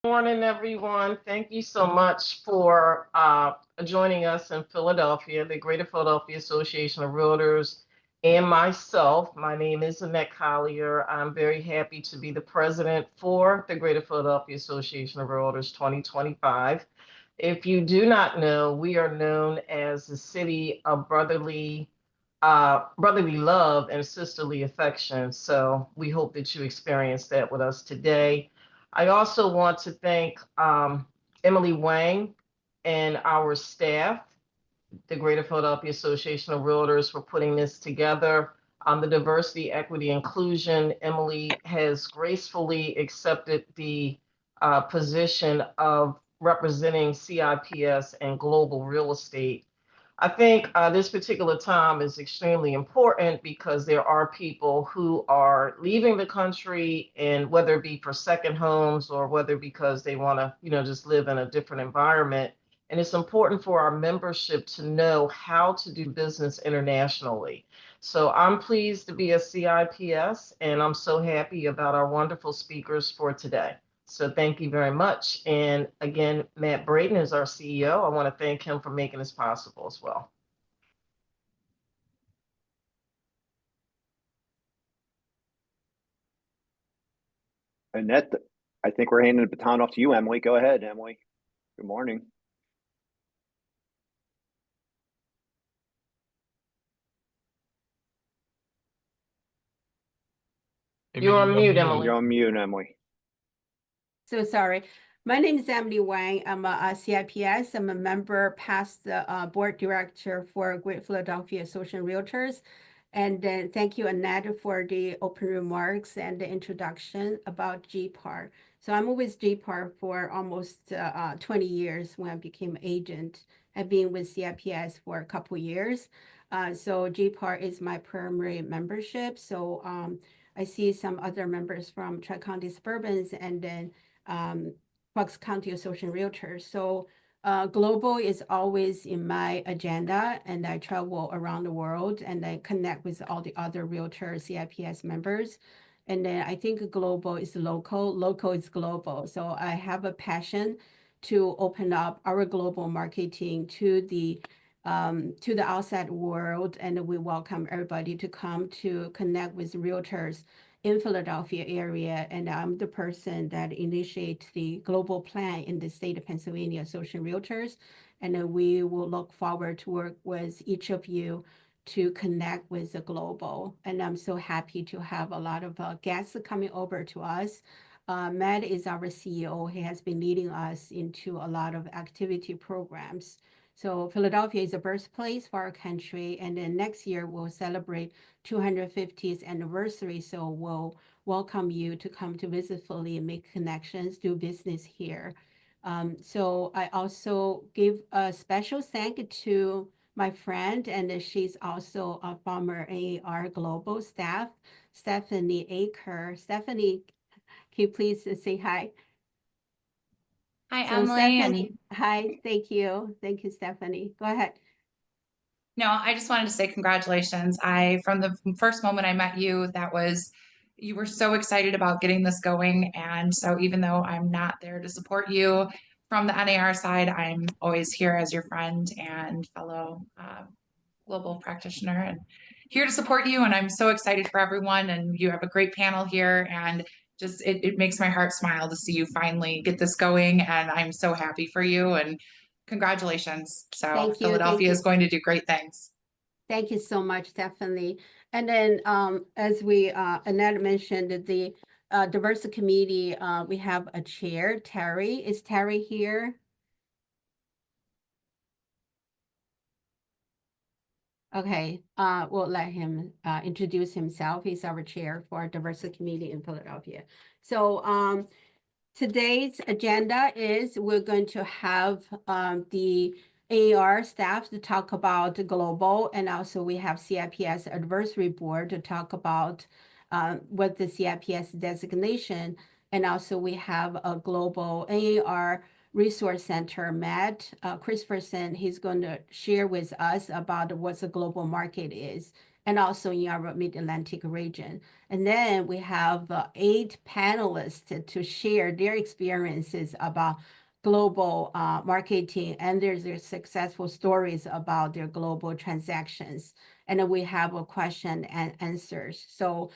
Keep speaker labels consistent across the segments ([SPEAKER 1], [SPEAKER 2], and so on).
[SPEAKER 1] Morning, everyone. Thank you so much for joining us in Philadelphia, the Greater Philadelphia Association of Realtors, and myself. My name is Annette Kier. I'm very happy to be the president for the Greater Philadelphia Association of Realtors 2025. If you do not know, we are known as the city of brotherly love and sisterly affection. So we hope that you experience that with us today. I also want to thank Emily Wang and our staff, the Greater Philadelphia Association of Realtors, for putting this together. The diversity, equity, inclusion, Emily has gracefully accepted the position of representing CIPS and global real estate. I think this particular time is extremely important because there are people who are leaving the country, and whether it be for second homes or whether because they want to, just live in a different environment. And it's important for our membership to know how to do business internationally. So I'm pleased to be a CIPS, and I'm so happy about our wonderful speakers for today. So thank you very much. And again, Matt Braden is our CEO. I want to thank him for making this possible as well.
[SPEAKER 2] Annette, I think we're handing the baton off to you, Emily. Go ahead, Emily. Good morning.
[SPEAKER 1] You're on mute, Emily.
[SPEAKER 2] You're on mute, Emily.
[SPEAKER 3] So sorry. My name is Emily Wang. I'm a CIPS. I'm a member, past the board director for Greater Philadelphia Association of Realtors. And then thank you, Annette, for the open remarks and the introduction about GPAR. So I'm with GPAR for almost 20 years when I became agent. I've been with CIPS for a couple of years. So GPAR is my primary membership. So I see some other members from Tri-County Suburbans and then Bucks County Association of Realtors. So global is always in my agenda, and I travel around the world and I connect with all the other realtor CIPS members. And then I think global is local, local is global. So I have a passion to open up our global marketing to the outside world, and we welcome everybody to come to connect with realtors in Philadelphia area. And I'm the person that initiates the global plan in the state of Pennsylvania Association of Realtors. And we will look forward to work with each of you to connect with the global. And I'm so happy to have a lot of guests coming over to us. Matt is our CEO. He has been leading us into a lot of activity programs. So Philadelphia is a birthplace for our country, and then next year we'll celebrate 250th anniversary. So we'll welcome you to come to visit Philly and make connections, do business here. So I also give a special thank to my friend, and she's also a former AAR Global staff, Stephanie Akre. Stephanie, can you please say hi?
[SPEAKER 4] Hi,
[SPEAKER 3] So
[SPEAKER 4] Emily.
[SPEAKER 3] Stephanie, hi, thank you. Thank you, Stephanie. Go ahead.
[SPEAKER 4] No, I just wanted to say congratulations. From the first moment I met you, you were so excited about getting this going. And so even though I'm not there to support you from the NAR side, I'm always here as your friend and fellow global practitioner and here to support you. And I'm so excited for everyone. And you have a great panel here, and just it makes my heart smile to see you finally get this going. And I'm so happy for you, and congratulations. So
[SPEAKER 3] Thank you,
[SPEAKER 4] Philadelphia is going to do great things.
[SPEAKER 3] Thank you so much, Stephanie. And then as Annette mentioned, the diversity committee, we have a chair, Terry. Is Terry here? Okay, we'll let him introduce himself. He's our chair for diversity committee in Philadelphia. So today's agenda is we're going to have the AAR staff to talk about global, and also we have CIPS advisory board to talk about what the CIPS designation, and also we have a global AAR Resource Center, Matt Christopherson. He's going to share with us about what the global market is. and also in our Mid-Atlantic region. And then we have 8 panelists to share their experiences about global marketing and their successful stories about their global transactions. And then we have a question and answers. So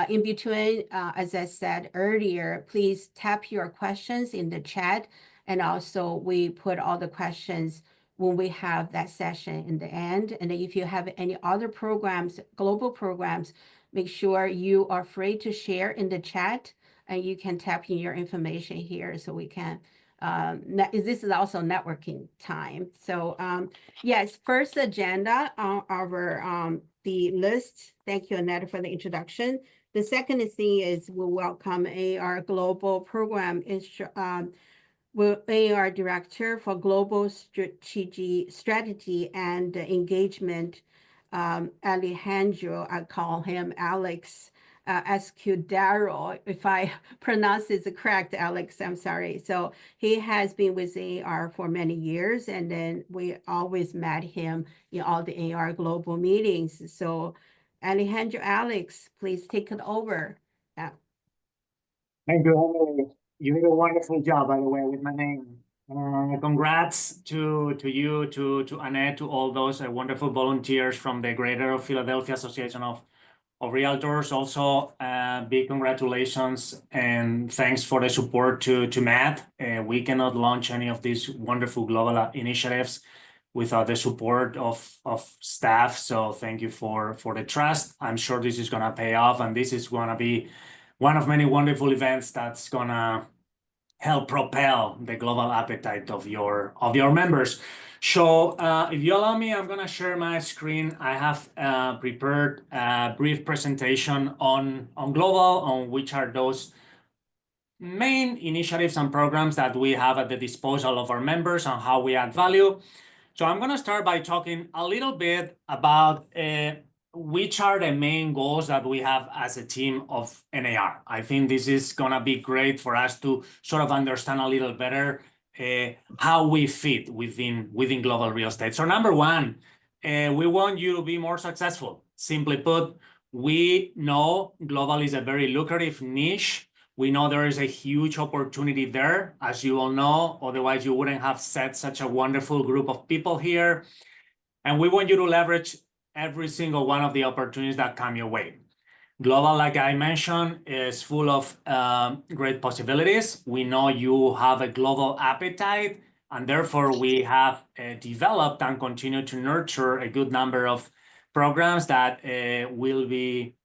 [SPEAKER 3] in between, as I said earlier, please tap your questions in the chat. And also we put all the questions when we have that session in the end. And if you have any other programs, global programs, make sure you are free to share in the chat, and you can tap in your information here so we can, this is also networking time. So yes, first agenda on our, the list. Thank you, Annette, for the introduction. The second thing is we welcome AR Global Program AR Director for Global Strategy and Engagement, Alejandro, I call him Alex Escudero. If I pronounce this correct, Alex, I'm sorry. So he has been with AR for many years, and then we always met him in all the AR global meetings. So Alejandro, Alex, please take it over.
[SPEAKER 5] Thank you, Emily. You did a wonderful job, by the way, with my name. Congrats to you, to Annette, to all those wonderful volunteers from the Greater Philadelphia Association of Realtors. Also, big congratulations and thanks for the support to Matt. We cannot launch any of these wonderful global initiatives without the support of staff. So thank you for the trust. I'm sure this is gonna pay off, and this is gonna be one of many wonderful events that's gonna help propel the global appetite of your members. So if you allow me, I'm gonna share my screen. I have prepared a brief presentation on global, on which are those main initiatives and programs that we have at the disposal of our members and how we add value. So I'm gonna start by talking a little bit about which are the main goals that we have as a team of NAR. I think this is gonna be great for us to sort of understand a little better how we fit within global real estate. So number one, we want you to be more successful. Simply put, we know global is a very lucrative niche. We know there is a huge opportunity there, as you all know, otherwise you wouldn't have set such a wonderful group of people here. And we want you to leverage every single one of the opportunities that come your way. Global, like I mentioned, is full of great possibilities. We know you have a global appetite, and therefore we have developed and continue to nurture a good number of programs that will be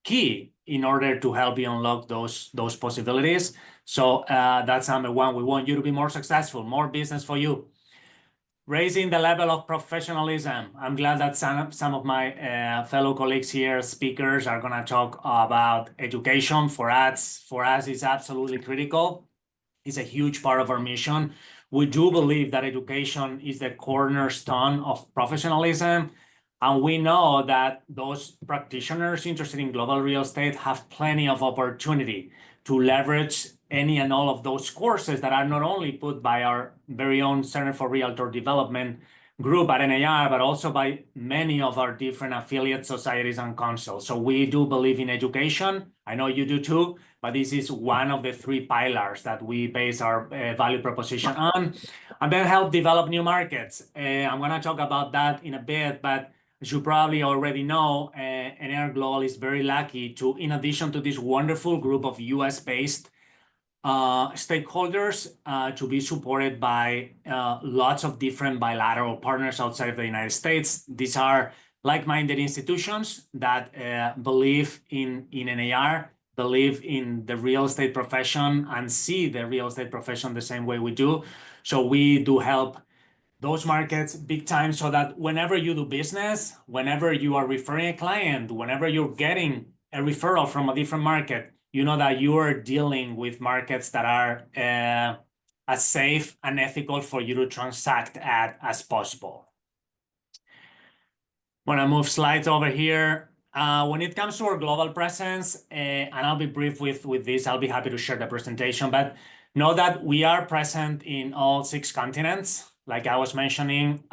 [SPEAKER 5] key in order to help you unlock those possibilities. So that's number one. We want you to be more successful, more business for you. Raising the level of professionalism. I'm glad that some of my fellow colleagues here, speakers, are gonna talk about education. For us, it's absolutely critical. It's a huge part of our mission. We do believe that education is the cornerstone of professionalism. And we know that those practitioners interested in global real estate have plenty of opportunity to leverage any and all of those courses that are not only put by our very own Center for Realtor Development group at NAR, but also by many of our different affiliate societies and councils. So we do believe in education. I know you do too, but this is one of the 3 pillars that we base our value proposition on. And then help develop new markets. I'm gonna talk about that in a bit, but as you probably already know, NAR Global is very lucky to, in addition to this wonderful group of US-based stakeholders, to be supported by lots of different bilateral partners outside of the United States. These are like-minded institutions that believe in NAR, believe in the real estate profession, and see the real estate profession the same way we do. So we do help those markets big time, so that whenever you do business, whenever you are referring a client, whenever you're getting a referral from a different market, you know that you are dealing with markets that are as safe and ethical for you to transact at as possible. When I move slides over here, when it comes to our global presence, and I'll be brief with this, I'll be happy to share the presentation, but know that we are present in all 6 continents. Like I was mentioning,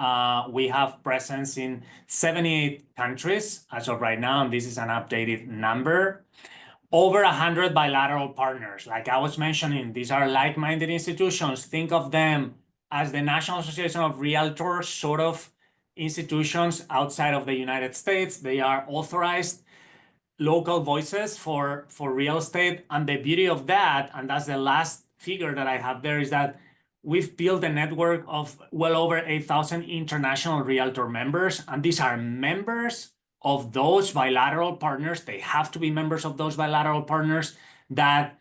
[SPEAKER 5] we have presence in 78 countries as of right now, and this is an updated number. Over 100 bilateral partners. Like I was mentioning, these are like-minded institutions. Think of them as the National Association of Realtors sort of institutions outside of the United States. They are authorized local voices for real estate. And the beauty of that, and that's the last figure that I have there, is that we've built a network of well over 8,000 international realtor members. And these are members of those bilateral partners. They have to be members of those bilateral partners that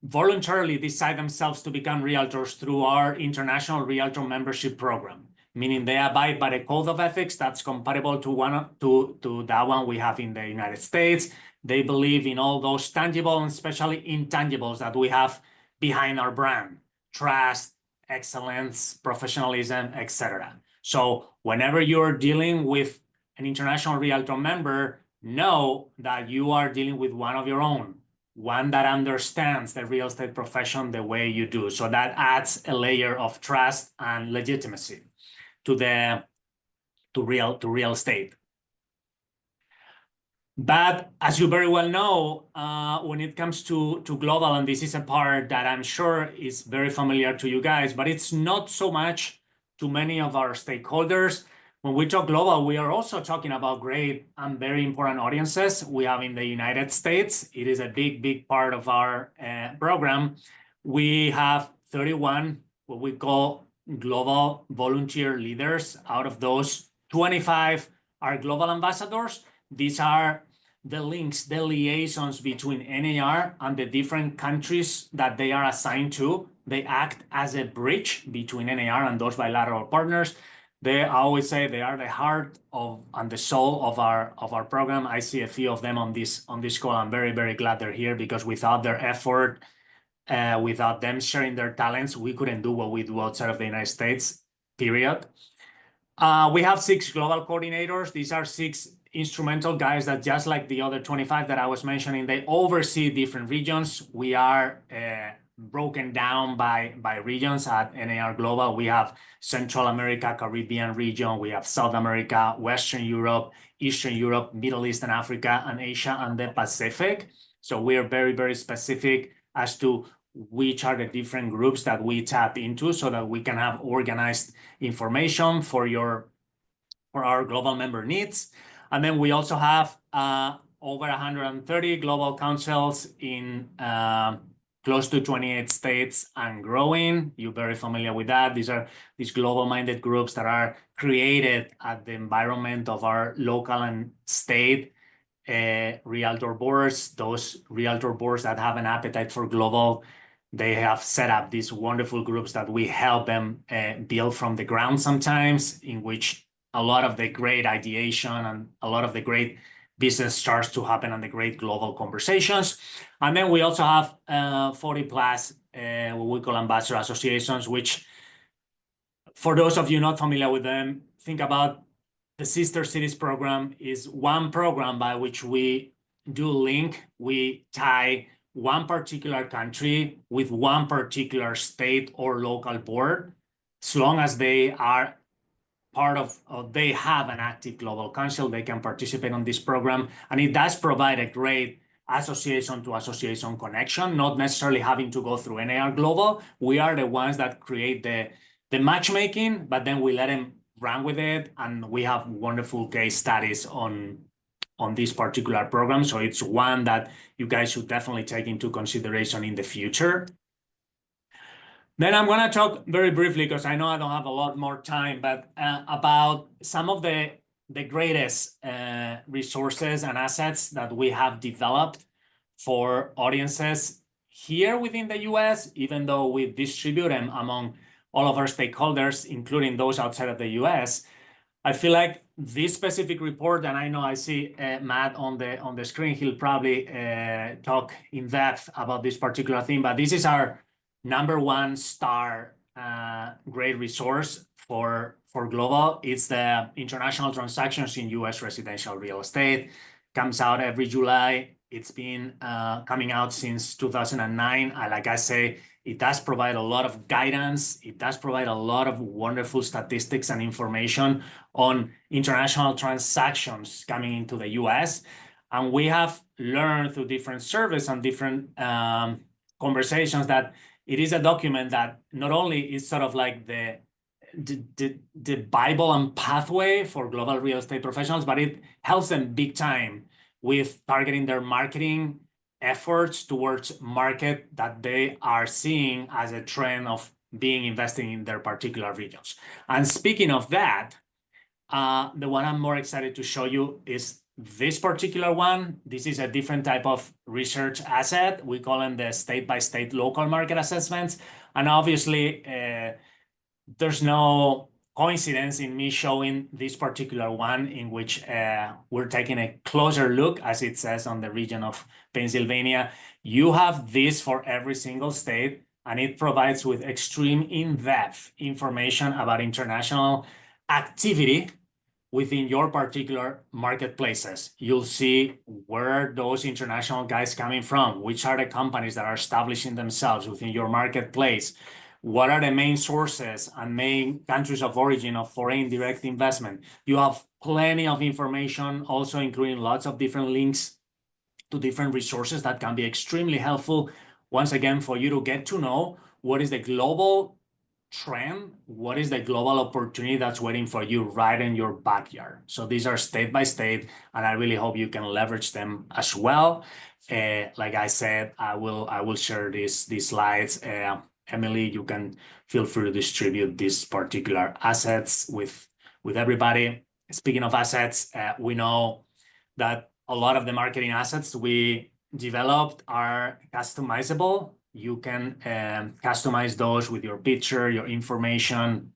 [SPEAKER 5] voluntarily decide themselves to become realtors through our international realtor membership program, meaning they abide by the code of ethics that's compatible to that one we have in the United States. They believe in all those tangible and especially intangibles that we have behind our brand: trust, excellence, professionalism, etc. So whenever you're dealing with an international realtor member, know that you are dealing with one of your own, one that understands the real estate profession the way you do. So that adds a layer of trust and legitimacy to real estate. But as you very well know, when it comes to global, and this is a part that I'm sure is very familiar to you guys, but it's not so much to many of our stakeholders. When we talk global, we are also talking about great and very important audiences we have in the United States. It is a big part of our program. We have 31 what we call global volunteer leaders. Out of those, 25 are global ambassadors. These are the links, the liaisons between NAR and the different countries that they are assigned to. They act as a bridge between NAR and those bilateral partners. I always say they are the heart of and the soul of our program. I see a few of them on this call. I'm very glad they're here, because without their effort, without them sharing their talents, we couldn't do what we do outside of the United States, period. We have 6 global coordinators. These are 6 instrumental guys that, just like the other 25 that I was mentioning, they oversee different regions. We are broken down by regions at NAR Global. We have Central America, Caribbean region. We have South America, Western Europe, Eastern Europe, Middle East and Africa, and Asia and the Pacific. So we are very specific as to which are the different groups that we tap into, so that we can have organized information for our global member needs. And then we also have over 130 global councils in close to 28 states and growing. You're very familiar with that. These are these global-minded groups that are created at the environment of our local and state realtor boards. Those realtor boards that have an appetite for global, they have set up these wonderful groups that we help them build from the ground sometimes, in which a lot of the great ideation and a lot of the great business starts to happen on the great global conversations. And then we also have 40 plus what we call ambassador associations, which, for those of you not familiar with them, think about the Sister Cities program is one program by which we we tie one particular country with one particular state or local board, as long as they are part of, they have an active global council, they can participate on this program. And it does provide a great association to association connection, not necessarily having to go through NAR Global. We are the ones that create the matchmaking, but then we let them run with it. And we have wonderful case studies on this particular program. So it's one that you guys should definitely take into consideration in the future. Then I'm going to talk very briefly, because I know I don't have a lot more time, but about some of the greatest resources and assets that we have developed for audiences here within the US, even though we distribute them among all of our stakeholders, including those outside of the US. I feel like this specific report, and I know I see Matt on the screen, he'll probably talk in depth about this particular thing, but this is our #1 star great resource for global. It's the International Transactions in US Residential Real Estate. Comes out every July. It's been coming out since 2009. Like I say, it does provide a lot of guidance. It does provide a lot of wonderful statistics and information on international transactions coming into the US. And we have learned through different surveys and different conversations that it is a document that not only is sort of like the Bible and pathway for global real estate professionals, but it helps them big time with targeting their marketing efforts towards market that they are seeing as a trend of being investing in their particular regions. And speaking of that, the one I'm more excited to show you is this particular one. This is a different type of research asset. We call them the state-by-state local market assessments. And obviously, there's no coincidence in me showing this particular one in which we're taking a closer look, as it says on the region of Pennsylvania. You have this for every single state, and it provides with extreme in-depth information about international activity within your particular marketplaces. You'll see where those international guys coming from, which are the companies that are establishing themselves within your marketplace. What are the main sources and main countries of origin of foreign direct investment? You have plenty of information, also including lots of different links to different resources that can be extremely helpful, once again, for you to get to know what is the global trend, what is the global opportunity that's waiting for you right in your backyard. So these are state by state, and I really hope you can leverage them as well. Like I said, I will share these slides. Emily, you can feel free to distribute these particular assets with everybody. Speaking of assets, we know that a lot of the marketing assets we developed are customizable. You can customize those with your picture, your information.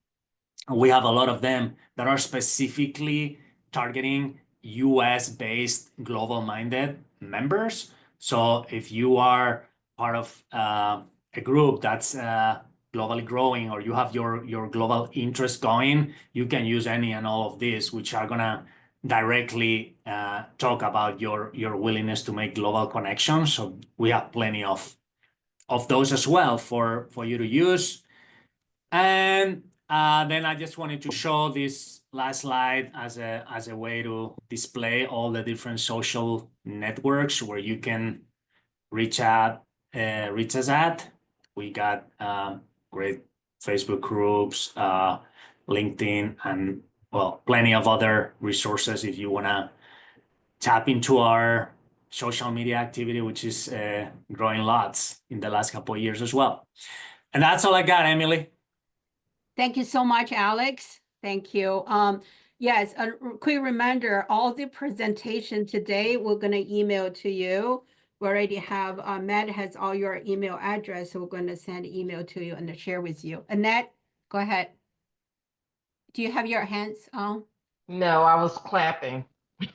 [SPEAKER 5] We have a lot of them that are specifically targeting US-based global-minded members. So if you are part of a group that's globally growing, or you have your global interest going, you can use any and all of these, which are gonna directly talk about your willingness to make global connections. So we have plenty of those as well for you to use. And then I just wanted to show this last slide as a way to display all the different social networks where you can reach us at. We got great Facebook groups, LinkedIn, and well, plenty of other resources if you want to tap into our social media activity, which is growing lots in the last couple of years as well. And that's all I got, Emily.
[SPEAKER 3] Thank you so much, Alex. Thank you. Yes, a quick reminder, all the presentation today, we're going to email to you. We already have, Matt has all your email address, so we're going to send email to you and share with you. Annette, go ahead. Do you have your hands on?
[SPEAKER 1] No, I was clapping.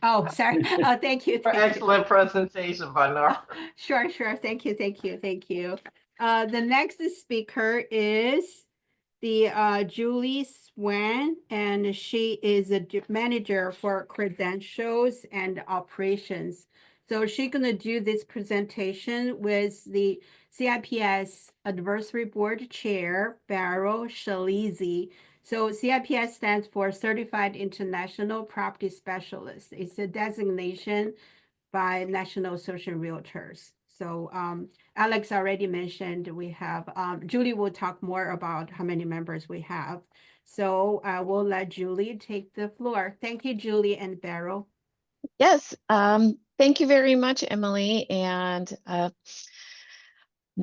[SPEAKER 3] Oh, sorry. Thank you.
[SPEAKER 1] For excellent presentation, Bernard.
[SPEAKER 3] Sure. Thank you. The next speaker is the Julie Swan, and she is a manager for credentials and operations. So she's going to do this presentation with the CIPS Advisory Board Chair, Barl Shalizi. So CIPS stands for Certified International Property Specialist. It's a designation by National Association of Realtors. So Alex already mentioned we have, Julie will talk more about how many members we have. So I will let Julie take the floor. Thank you, Julie and Barl.
[SPEAKER 6] Yes, thank you very much, Emily, and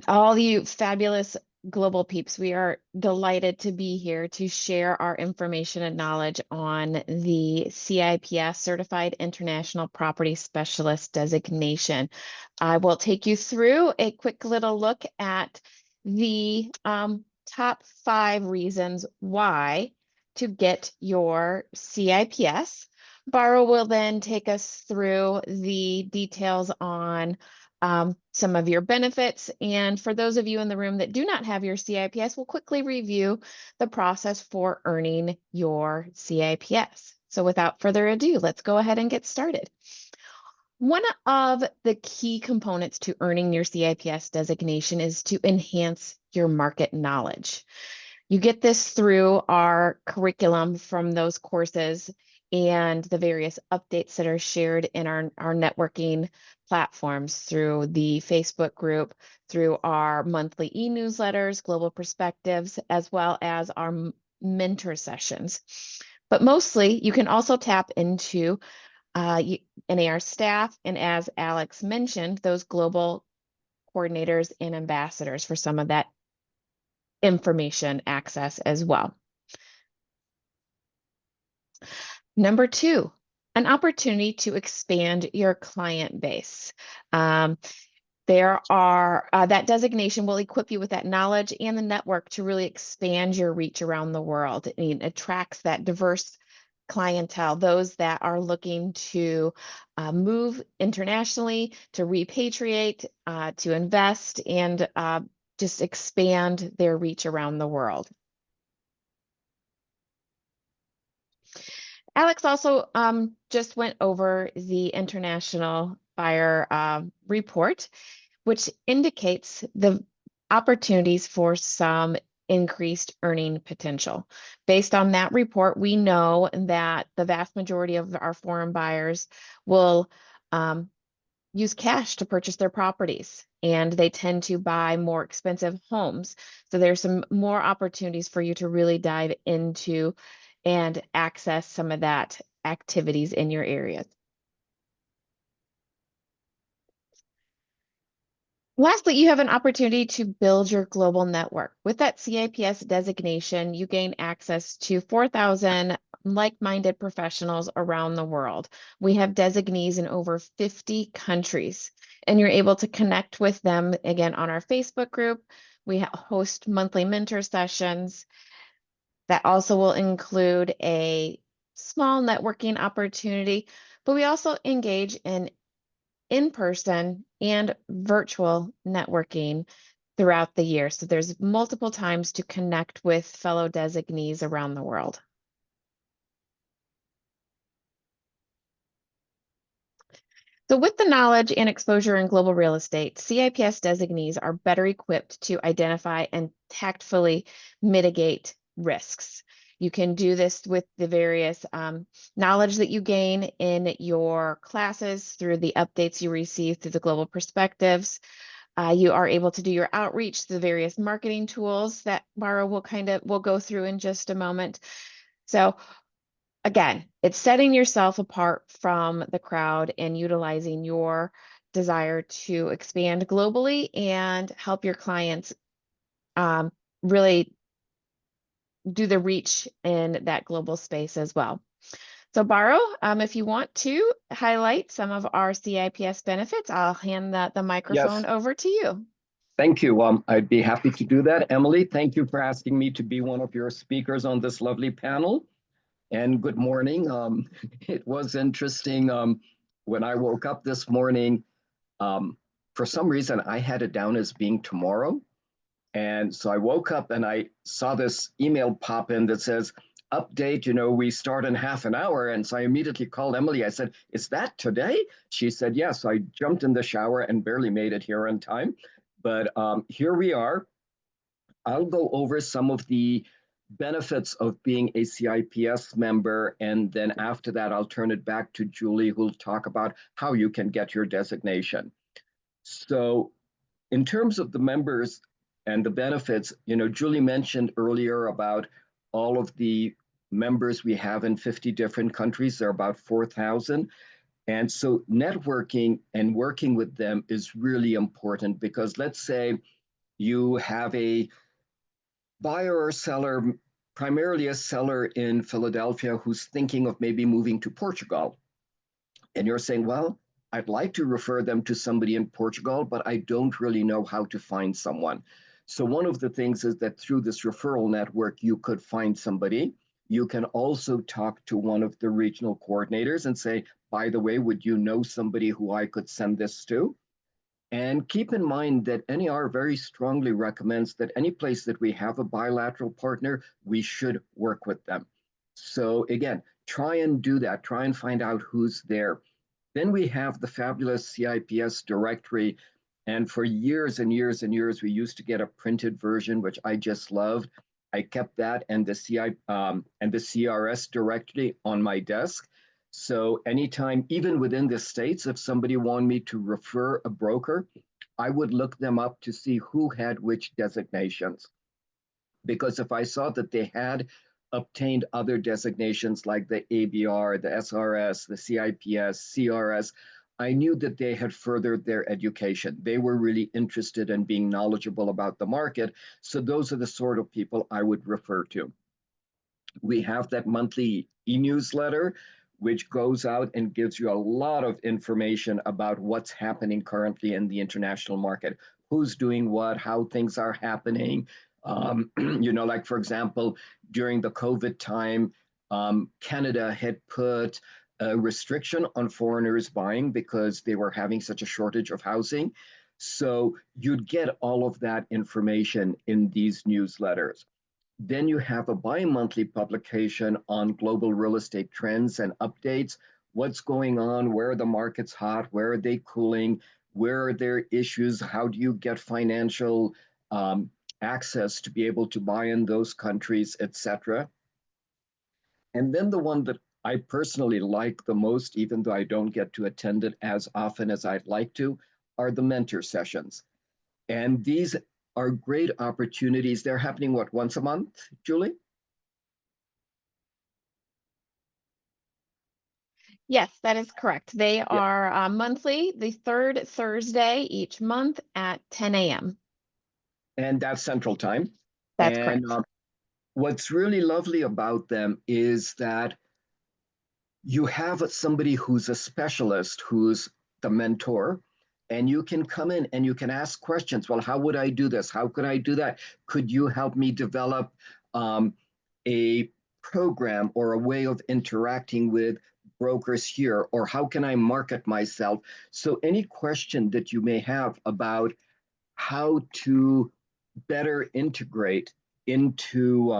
[SPEAKER 6] all you fabulous global peeps. We are delighted to be here to share our information and knowledge on the CIPS Certified International Property Specialist designation. I will take you through a quick little look at the top 5 reasons why to get your CIPS. Barl will then take us through the details on some of your benefits. And for those of you in the room that do not have your CIPS, we'll quickly review the process for earning your CIPS. So without further ado, let's go ahead and get started. One of the key components to earning your CIPS designation is to enhance your market knowledge. You get this through our curriculum from those courses and the various updates that are shared in our networking platforms through the Facebook group, through our monthly e-newsletters, Global Perspectives, as well as our mentor sessions. But mostly, you can also tap into NAR staff, and as Alex mentioned, those global coordinators and ambassadors for some of that information access as well. Number 2, an opportunity to expand your client base. There are that designation will equip you with that knowledge and the network to really expand your reach around the world. It attracts that diverse clientele, those that are looking to move internationally, to repatriate, to invest, and just expand their reach around the world. Alex also just went over the International Buyer report, which indicates the opportunities for some increased earning potential. Based on that report, we know that the vast majority of our foreign buyers will use cash to purchase their properties, and they tend to buy more expensive homes. So there's some more opportunities for you to really dive into and access some of that activities in your areas. Lastly, you have an opportunity to build your global network. With that CIPS designation, you gain access to 4,000 like-minded professionals around the world. We have designees in over 50 countries, and you're able to connect with them again on our Facebook group. We host monthly mentor sessions. That also will include a small networking opportunity, but we also engage in-person and virtual networking throughout the year. So there's multiple times to connect with fellow designees around the world. So with the knowledge and exposure in global real estate, CIPS designees are better equipped to identify and tactfully mitigate risks. You can do this with the various knowledge that you gain in your classes through the updates you receive through the global perspectives. You are able to do your outreach through the various marketing tools that Barl will go through in just a moment. So again, it's setting yourself apart from the crowd and utilizing your desire to expand globally and help your clients really do the reach in that global space as well. So Barl, if you want to highlight some of our CIPS benefits, I'll hand the microphone over to you.
[SPEAKER 7] Thank you. I'd be happy to do that. Emily, thank you for asking me to be one of your speakers on this lovely panel. And good morning. It was interesting when I woke up this morning. For some reason, I had it down as being tomorrow. And so I woke up and I saw this email pop in that says, update, we start in half an hour. And so I immediately called Emily. I said, is that today? She said, yes. So I jumped in the shower and barely made it here on time. But here we are. I'll go over some of the benefits of being a CIPS member. And then after that, I'll turn it back to Julie, who'll talk about how you can get your designation. So in terms of the members and the benefits, Julie mentioned earlier about all of the members we have in 50 different countries. There are about 4,000. And so networking and working with them is really important because let's say you have a buyer or seller, primarily a seller in Philadelphia who's thinking of maybe moving to Portugal. And you're saying, well, I'd like to refer them to somebody in Portugal, but I don't really know how to find someone. So one of the things is that through this referral network, you could find somebody. You can also talk to one of the regional coordinators and say, by the way, would you know somebody who I could send this to? And keep in mind that NAR very strongly recommends that any place that we have a bilateral partner, we should work with them. So again, try and do that. Try and find out who's there. Then we have the fabulous CIPS directory. And for years and years and years, we used to get a printed version, which I just loved. I kept that and the CRS directory on my desk. So anytime, even within the States, if somebody wanted me to refer a broker, I would look them up to see who had which designations. Because if I saw that they had obtained other designations like the ABR, the SRS, the CIPS, CRS, I knew that they had furthered their education. They were really interested in being knowledgeable about the market. So those are the sort of people I would refer to. We have that monthly e-newsletter, which goes out and gives you a lot of information about what's happening currently in the international market, who's doing what, how things are happening. Like for example, during the COVID time, Canada had put a restriction on foreigners buying because they were having such a shortage of housing. So you'd get all of that information in these newsletters. Then you have a bi-monthly publication on global real estate trends and updates. What's going on? Where are the markets hot? Where are they cooling? Where are there issues? How do you get financial access to be able to buy in those countries, etc. And then the one that I personally like the most, even though I don't get to attend it as often as I'd like to, are the mentor sessions. And these are great opportunities. They're happening, what, once a month, Julie?
[SPEAKER 6] Yes, that is correct. They are monthly, the third Thursday each month at 10 a.m.
[SPEAKER 7] And that's Central Time.
[SPEAKER 6] That's
[SPEAKER 7] and,
[SPEAKER 6] correct.
[SPEAKER 7] What's really lovely about them is that you have somebody who's a specialist, who's the mentor, and you can come in and you can ask questions. Well, how would I do this? How could I do that? Could you help me develop a program or a way of interacting with brokers here? Or how can I market myself? So any question that you may have about how to better integrate into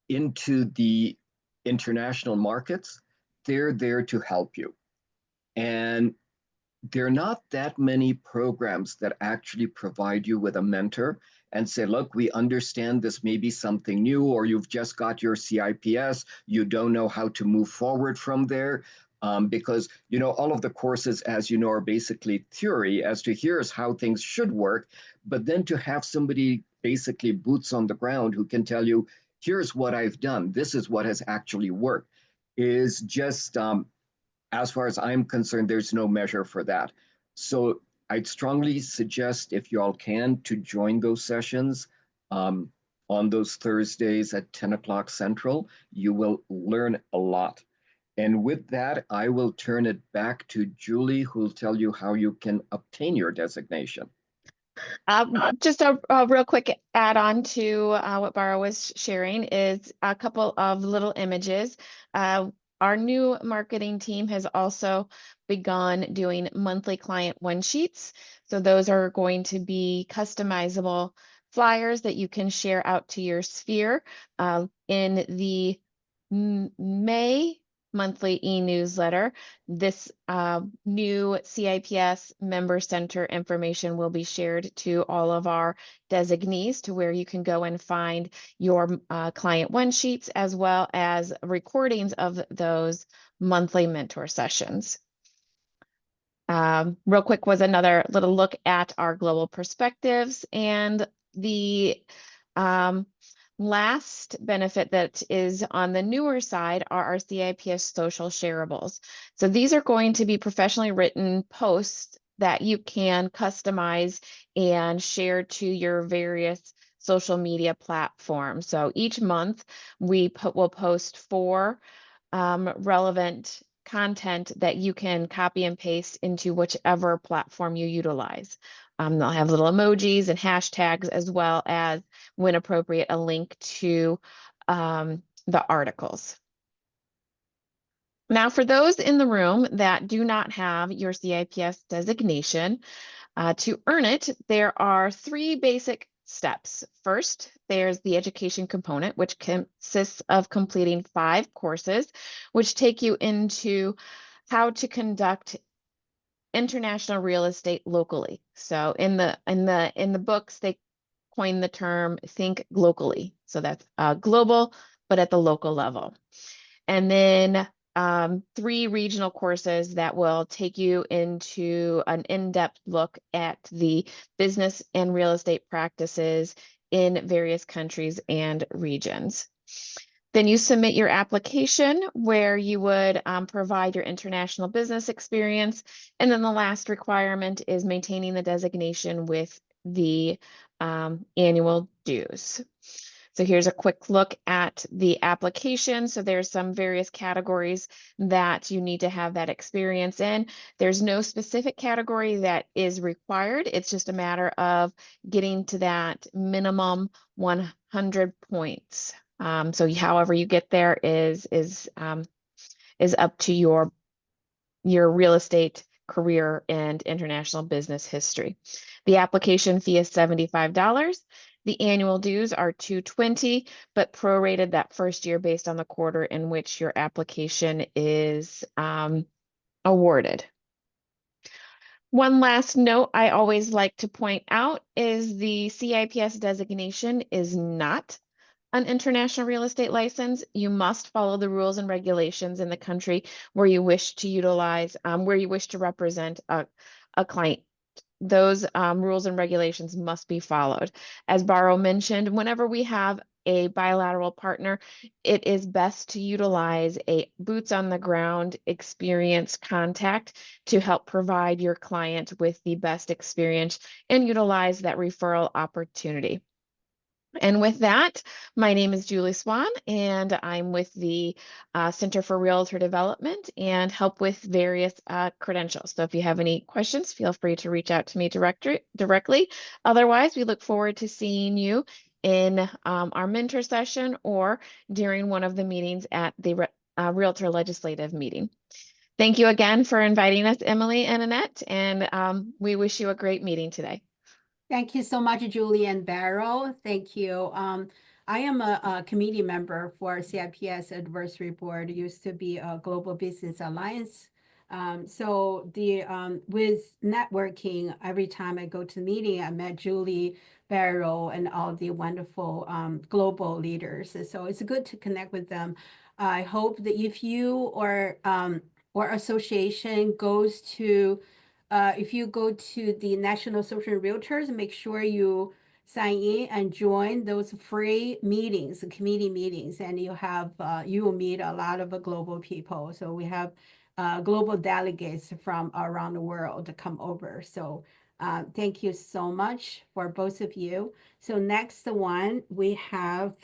[SPEAKER 7] the international markets, they're there to help you. And there are not that many programs that actually provide you with a mentor and say, look, we understand this may be something new, or you've just got your CIPS, you don't know how to move forward from there. Because, all of the courses, as you know, are basically theory as to here's how things should work. But then to have somebody basically boots on the ground who can tell you, here's what I've done, this is what has actually worked, is just, as far as I'm concerned, there's no measure for that. So I'd strongly suggest, if you all can, to join those sessions on those Thursdays at 10 o'clock Central. You will learn a lot. And with that, I will turn it back to Julie, who will tell you how you can obtain your designation.
[SPEAKER 6] Just a real quick add-on to what Barl was sharing is a couple of little images. Our new marketing team has also begun doing monthly client one-sheets. So those are going to be customizable flyers that you can share out to your sphere. In the May monthly e-newsletter, this new CIPS member center information will be shared to all of our designees, to where you can go and find your client one sheets, as well as recordings of those monthly mentor sessions. Real quick was another little look at our global perspectives, and the last benefit that is on the newer side are our CIPS social shareables. So these are going to be professionally written posts that you can customize and share to your various social media platforms. So each month we will post 4 relevant content that you can copy and paste into whichever platform you utilize. They'll have little emojis and hashtags, as well as, when appropriate, a link to the articles. Now, for those in the room that do not have your CIPS designation, to earn it, there are 3 basic steps. First, there's the education component, which consists of completing 5 courses, which take you into how to conduct international real estate locally. So in the books, they coin the term think globally. So that's global, but at the local level. And then 3 regional courses that will take you into an in-depth look at the business and real estate practices in various countries and regions. Then you submit your application where you would provide your international business experience. And then the last requirement is maintaining the designation with the annual dues. So here's a quick look at the application. So there's some various categories that you need to have that experience in. There's no specific category that is required. It's just a matter of getting to that minimum 100 points. So however you get there is up to your real estate career and international business history. The application fee is $75. The annual dues are $220, but prorated that first year based on the quarter in which your application is awarded. One last note I always like to point out is the CIPS designation is not an international real estate license. You must follow the rules and regulations in the country where you wish to utilize, where you wish to represent a client. Those rules and regulations must be followed. As Barl mentioned, whenever we have a bilateral partner, it is best to utilize a boots on the ground experienced contact to help provide your client with the best experience and utilize that referral opportunity. And with that, my name is Julie Swan, and I'm with the Center for Realtor Development and help with various credentials. So if you have any questions, feel free to reach out to me directly. Otherwise, we look forward to seeing you in our mentor session or during one of the meetings at the Realtor Legislative meeting. Thank you again for inviting us, Emily and Annette, and we wish you a great meeting today.
[SPEAKER 3] Thank you so much, Julie and Barl. Thank you. I am a committee member for CIPS Advisory Board. It used to be a Global Business Alliance. So with networking, every time I go to the meeting, I met Julie, Barl, and all the wonderful global leaders. So it's good to connect with them. I hope that if you or association goes to if you go to the National Social Realtors, make sure you sign in and join those free meetings, committee meetings, and you will meet a lot of global people. So we have global delegates from around the world to come over. So thank you so much for both of you. So next one, we have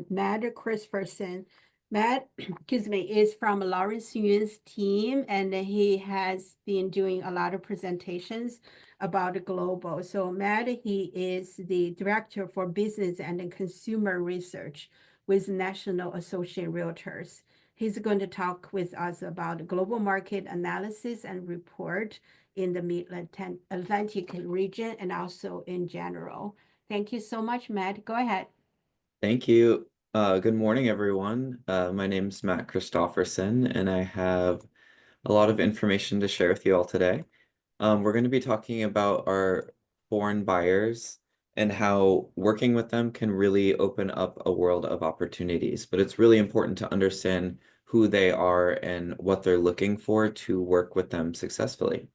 [SPEAKER 3] Matt Christopherson. Matt, excuse me, is from Lawrence Yuan's team, and he has been doing a lot of presentations about the global. So Matt, he is the Director for Business and Consumer Research with National Associate Realtors. He's going to talk with us about global market analysis and report in the Mid-Atlantic region and also in general. Thank you so much, Matt. Go ahead.
[SPEAKER 8] Thank you. Good morning, everyone. My name is Matt Christopherson, and I have a lot of information to share with you all today. We're going to be talking about our foreign buyers and how working with them can really open up a world of opportunities. But it's really important to understand who they are and what they're looking for to work with them successfully.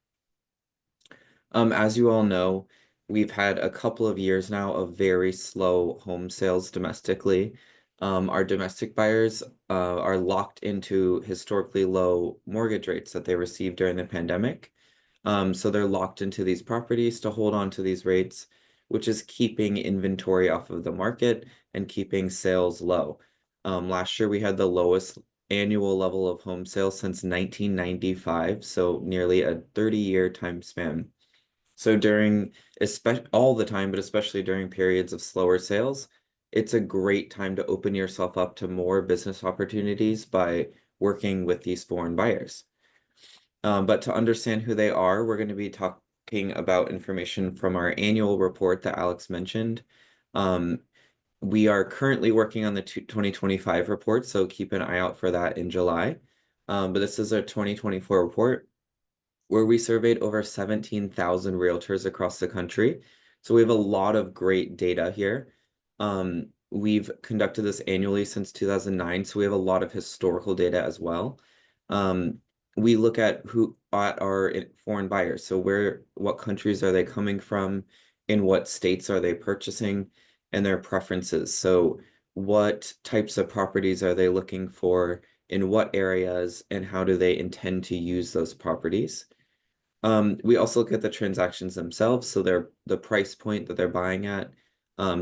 [SPEAKER 8] As you all know, we've had a couple of years now of very slow home sales domestically. Our domestic buyers are locked into historically low mortgage rates that they received during the pandemic. So they're locked into these properties to hold on to these rates, which is keeping inventory off of the market and keeping sales low. Last year, we had the lowest annual level of home sales since 1995, so nearly a 30-year time span. So during all the time, but especially during periods of slower sales, it's a great time to open yourself up to more business opportunities by working with these foreign buyers. But to understand who they are, we're going to be talking about information from our annual report that Alex mentioned. We are currently working on the 2025 report, so keep an eye out for that in July. but this is our 2024 report where we surveyed over 17,000 realtors across the country. So we have a lot of great data here. We've conducted this annually since 2009, so we have a lot of historical data as well. We look at our foreign buyers. So what countries are they coming from? In what states are they purchasing? And their preferences. So what types of properties are they looking for? In what areas? And how do they intend to use those properties? We also look at the transactions themselves. So the price point that they're buying at,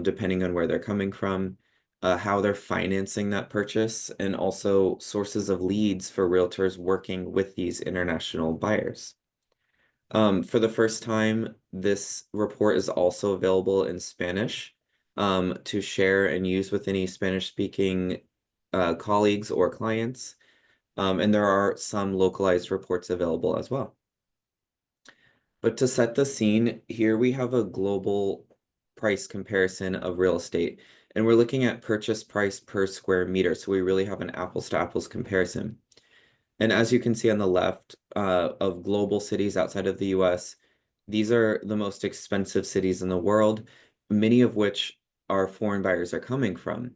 [SPEAKER 8] depending on where they're coming from, how they're financing that purchase, and also sources of leads for realtors working with these international buyers. For the first time, this report is also available in Spanish to share and use with any Spanish-speaking colleagues or clients. And there are some localized reports available as well. But to set the scene, here we have a global price comparison of real estate, and we're looking at purchase price per square meter. So we really have an apples to apples comparison. And as you can see on the left of global cities outside of the US, these are the most expensive cities in the world, many of which our foreign buyers are coming from.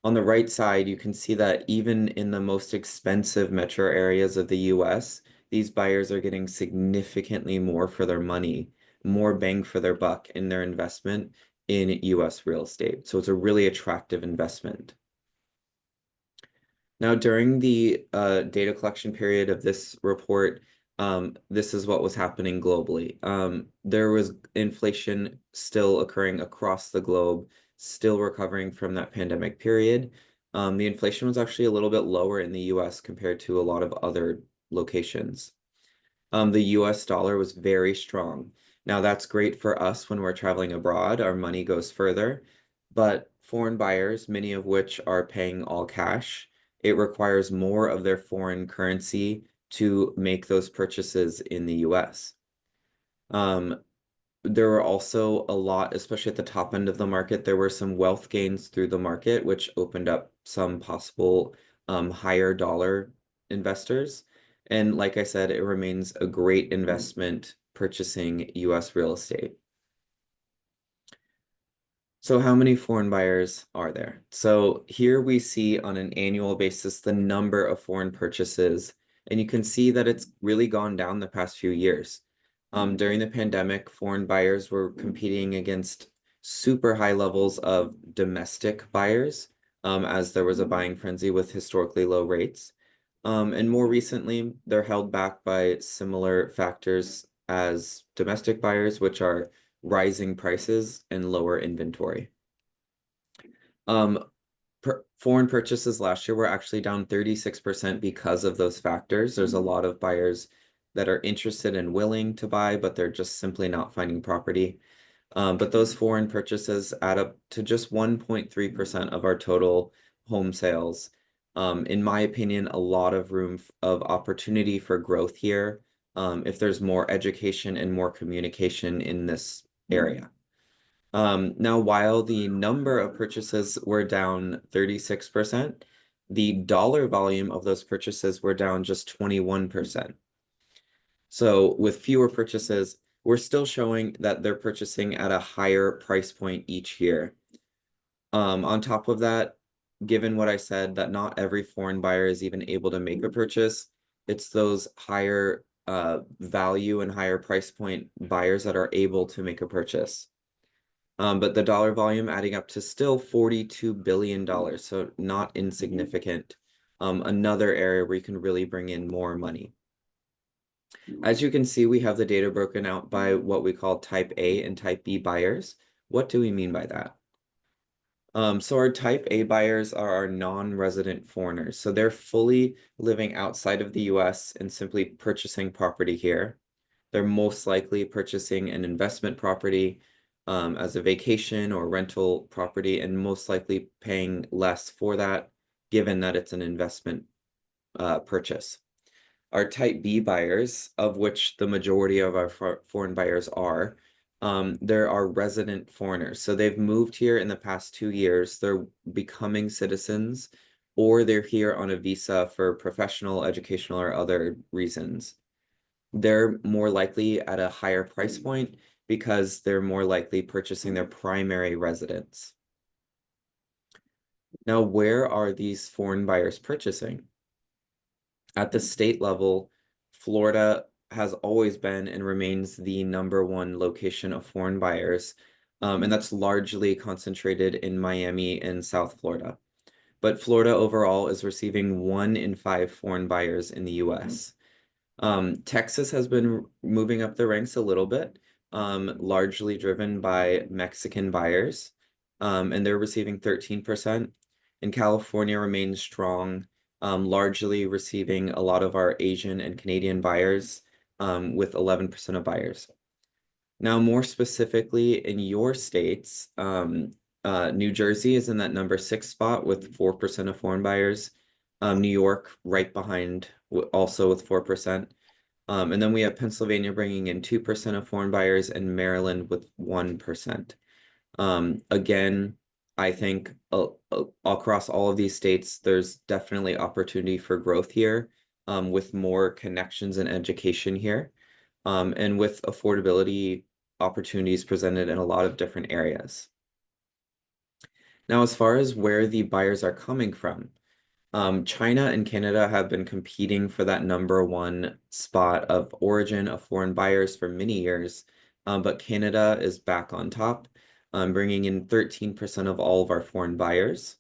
[SPEAKER 8] On the right side, you can see that even in the most expensive metro areas of the US, these buyers are getting significantly more for their money, more bang for their buck in their investment in US real estate. So it's a really attractive investment. Now, during the data collection period of this report, this is what was happening globally. There was inflation still occurring across the globe, still recovering from that pandemic period. The inflation was actually a little bit lower in the US compared to a lot of other locations. The US dollar was very strong. Now, that's great for us when we're traveling abroad. Our money goes further, but foreign buyers, many of which are paying all cash, it requires more of their foreign currency to make those purchases in the US. There were also a lot, especially at the top end of the market, there were some wealth gains through the market, which opened up some possible higher dollar investors. And like I said, it remains a great investment purchasing US real estate. So how many foreign buyers are there? So here we see on an annual basis the number of foreign purchases, and you can see that it's really gone down the past few years. During the pandemic, foreign buyers were competing against super high levels of domestic buyers, as there was a buying frenzy with historically low rates. And more recently, they're held back by similar factors as domestic buyers, which are rising prices and lower inventory. Foreign purchases last year were actually down 36% because of those factors. There's a lot of buyers that are interested and willing to buy, but they're just simply not finding property. But those foreign purchases add up to just 1.3% of our total home sales. In my opinion, a lot of room of opportunity for growth here if there's more education and more communication in this area. Now, while the number of purchases were down 36%, the dollar volume of those purchases were down just 21%. So with fewer purchases, we're still showing that they're purchasing at a higher price point each year. On top of that, given what I said, that not every foreign buyer is even able to make a purchase, it's those higher value and higher price point buyers that are able to make a purchase. But the dollar volume adding up to still $42 billion, so not insignificant. Another area where you can really bring in more money. As you can see, we have the data broken out by what we call type A and type B buyers. What do we mean by that? So our type A buyers are our non-resident foreigners. So they're fully living outside of the US and simply purchasing property here. They're most likely purchasing an investment property as a vacation or rental property, and most likely paying less for that, given that it's an investment purchase. Our type B buyers, of which the majority of our foreign buyers are, there are resident foreigners. So they've moved here in the past 2 years. They're becoming citizens or they're here on a visa for professional, educational, or other reasons. They're more likely at a higher price point because they're more likely purchasing their primary residence. Now, where are these foreign buyers purchasing? At the state level, Florida has always been and remains the #1 location of foreign buyers, and that's largely concentrated in Miami and South Florida. But Florida overall is receiving 1 in 5 foreign buyers in the US. Texas has been moving up the ranks a little bit, largely driven by Mexican buyers, and they're receiving 13%. And California remains strong, largely receiving a lot of our Asian and Canadian buyers, with 11% of buyers. Now, more specifically in your states, New Jersey is in that #6 spot with 4% of foreign buyers. New York right behind, also with 4%. And then we have Pennsylvania bringing in 2% of foreign buyers and Maryland with 1%. Again, I think across all of these states, there's definitely opportunity for growth here, with more connections and education here, and with affordability opportunities presented in a lot of different areas. Now, as far as where the buyers are coming from, China and Canada have been competing for that #1 spot of origin of foreign buyers for many years, but Canada is back on top, bringing in 13% of all of our foreign buyers.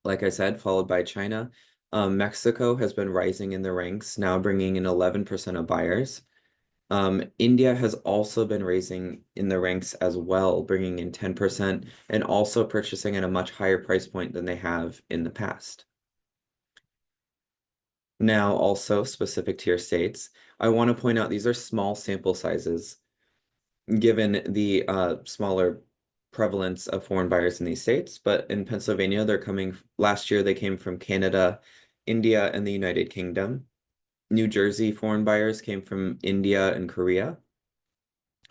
[SPEAKER 8] Like I said, followed by China. Mexico has been rising in the ranks, now bringing in 11% of buyers. India has also been raising in the ranks as well, bringing in 10% and also purchasing at a much higher price point than they have in the past. Now, also specific to your states, I want to point out these are small sample sizes, given the smaller prevalence of foreign buyers in these states. But in Pennsylvania, last year they came from Canada, India, and the United Kingdom. New Jersey foreign buyers came from India and Korea.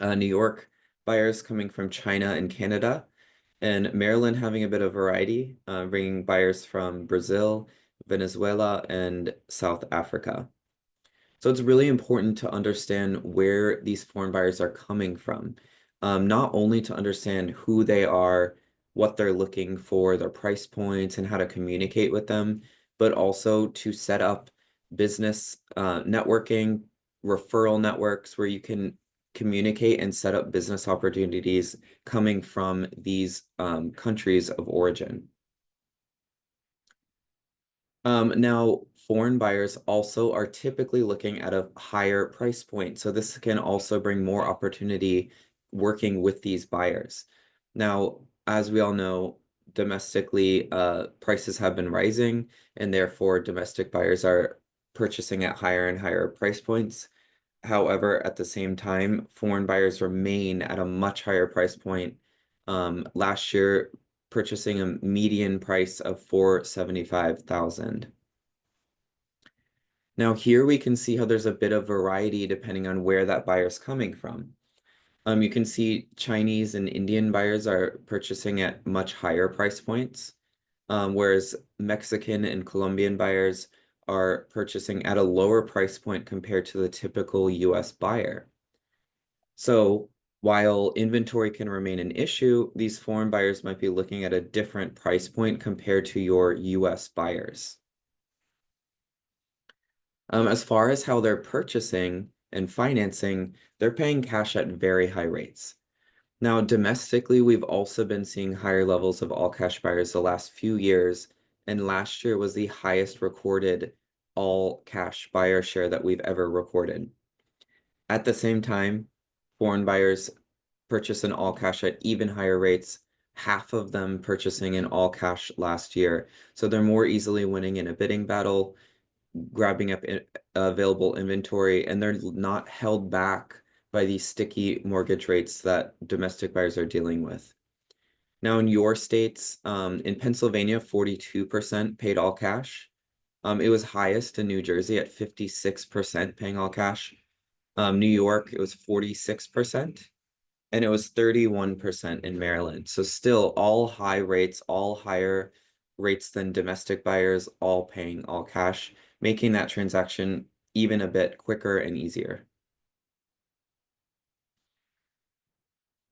[SPEAKER 8] New York buyers coming from China and Canada. And Maryland having a bit of variety, bringing buyers from Brazil, Venezuela, and South Africa. So it's really important to understand where these foreign buyers are coming from, not only to understand who they are, what they're looking for, their price points, and how to communicate with them, but also to set up business networking, referral networks where you can communicate and set up business opportunities coming from these countries of origin. Now, foreign buyers also are typically looking at a higher price point. So this can also bring more opportunity working with these buyers. Now, as we all know, domestically, prices have been rising, and therefore domestic buyers are purchasing at higher and higher price points. However, at the same time, foreign buyers remain at a much higher price point. Last year, purchasing a median price of $475,000. Now here we can see how there's a bit of variety depending on where that buyer's coming from. You can see Chinese and Indian buyers are purchasing at much higher price points, whereas Mexican and Colombian buyers are purchasing at a lower price point compared to the typical US buyer. So while inventory can remain an issue, these foreign buyers might be looking at a different price point compared to your US buyers. As far as how they're purchasing and financing, they're paying cash at very high rates. Now, domestically, we've also been seeing higher levels of all cash buyers the last few years, and last year was the highest recorded all cash buyer share that we've ever recorded. At the same time, foreign buyers purchase in all cash at even higher rates, half of them purchasing in all cash last year. So they're more easily winning in a bidding battle, grabbing up available inventory, and they're not held back by these sticky mortgage rates that domestic buyers are dealing with. Now, in your states, in Pennsylvania, 42% paid all cash. It was highest in New Jersey at 56% paying all cash. New York, it was 46%, and it was 31% in Maryland. So still all high rates, all higher rates than domestic buyers, all paying all cash, making that transaction even a bit quicker and easier.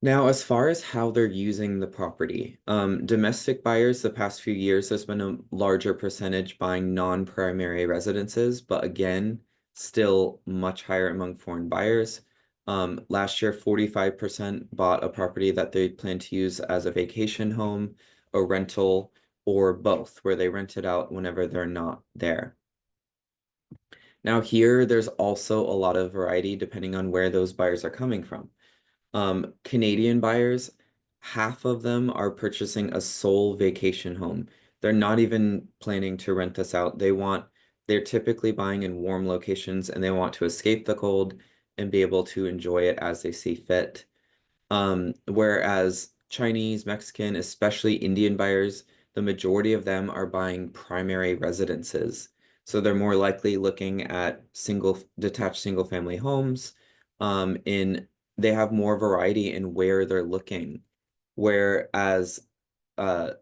[SPEAKER 8] Now, as far as how they're using the property, domestic buyers the past few years, there's been a larger percentage buying non-primary residences, but again, still much higher among foreign buyers. Last year, 45% bought a property that they plan to use as a vacation home, a rental, or both, where they rent it out whenever they're not there. Now here, there's also a lot of variety depending on where those buyers are coming from. Canadian buyers, half of them are purchasing a sole vacation home. They're not even planning to rent this out. They're typically buying in warm locations and they want to escape the cold and be able to enjoy it as they see fit. Whereas Chinese, Mexican, especially Indian buyers, the majority of them are buying primary residences. So they're more likely looking at detached single family homes. They have more variety in where they're looking. Whereas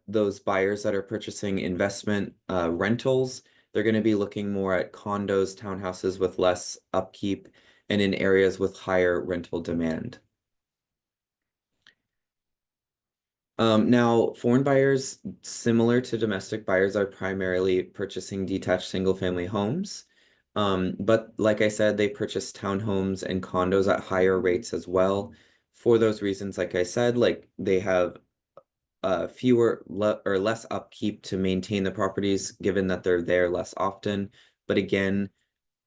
[SPEAKER 8] those buyers that are purchasing investment rentals, they're going to be looking more at condos, townhouses with less upkeep, and in areas with higher rental demand. Now, foreign buyers, similar to domestic buyers, are primarily purchasing detached single-family homes. But like I said, they purchase townhomes and condos at higher rates as well. For those reasons, like I said, like they have fewer or less upkeep to maintain the properties, given that they're there less often. But again,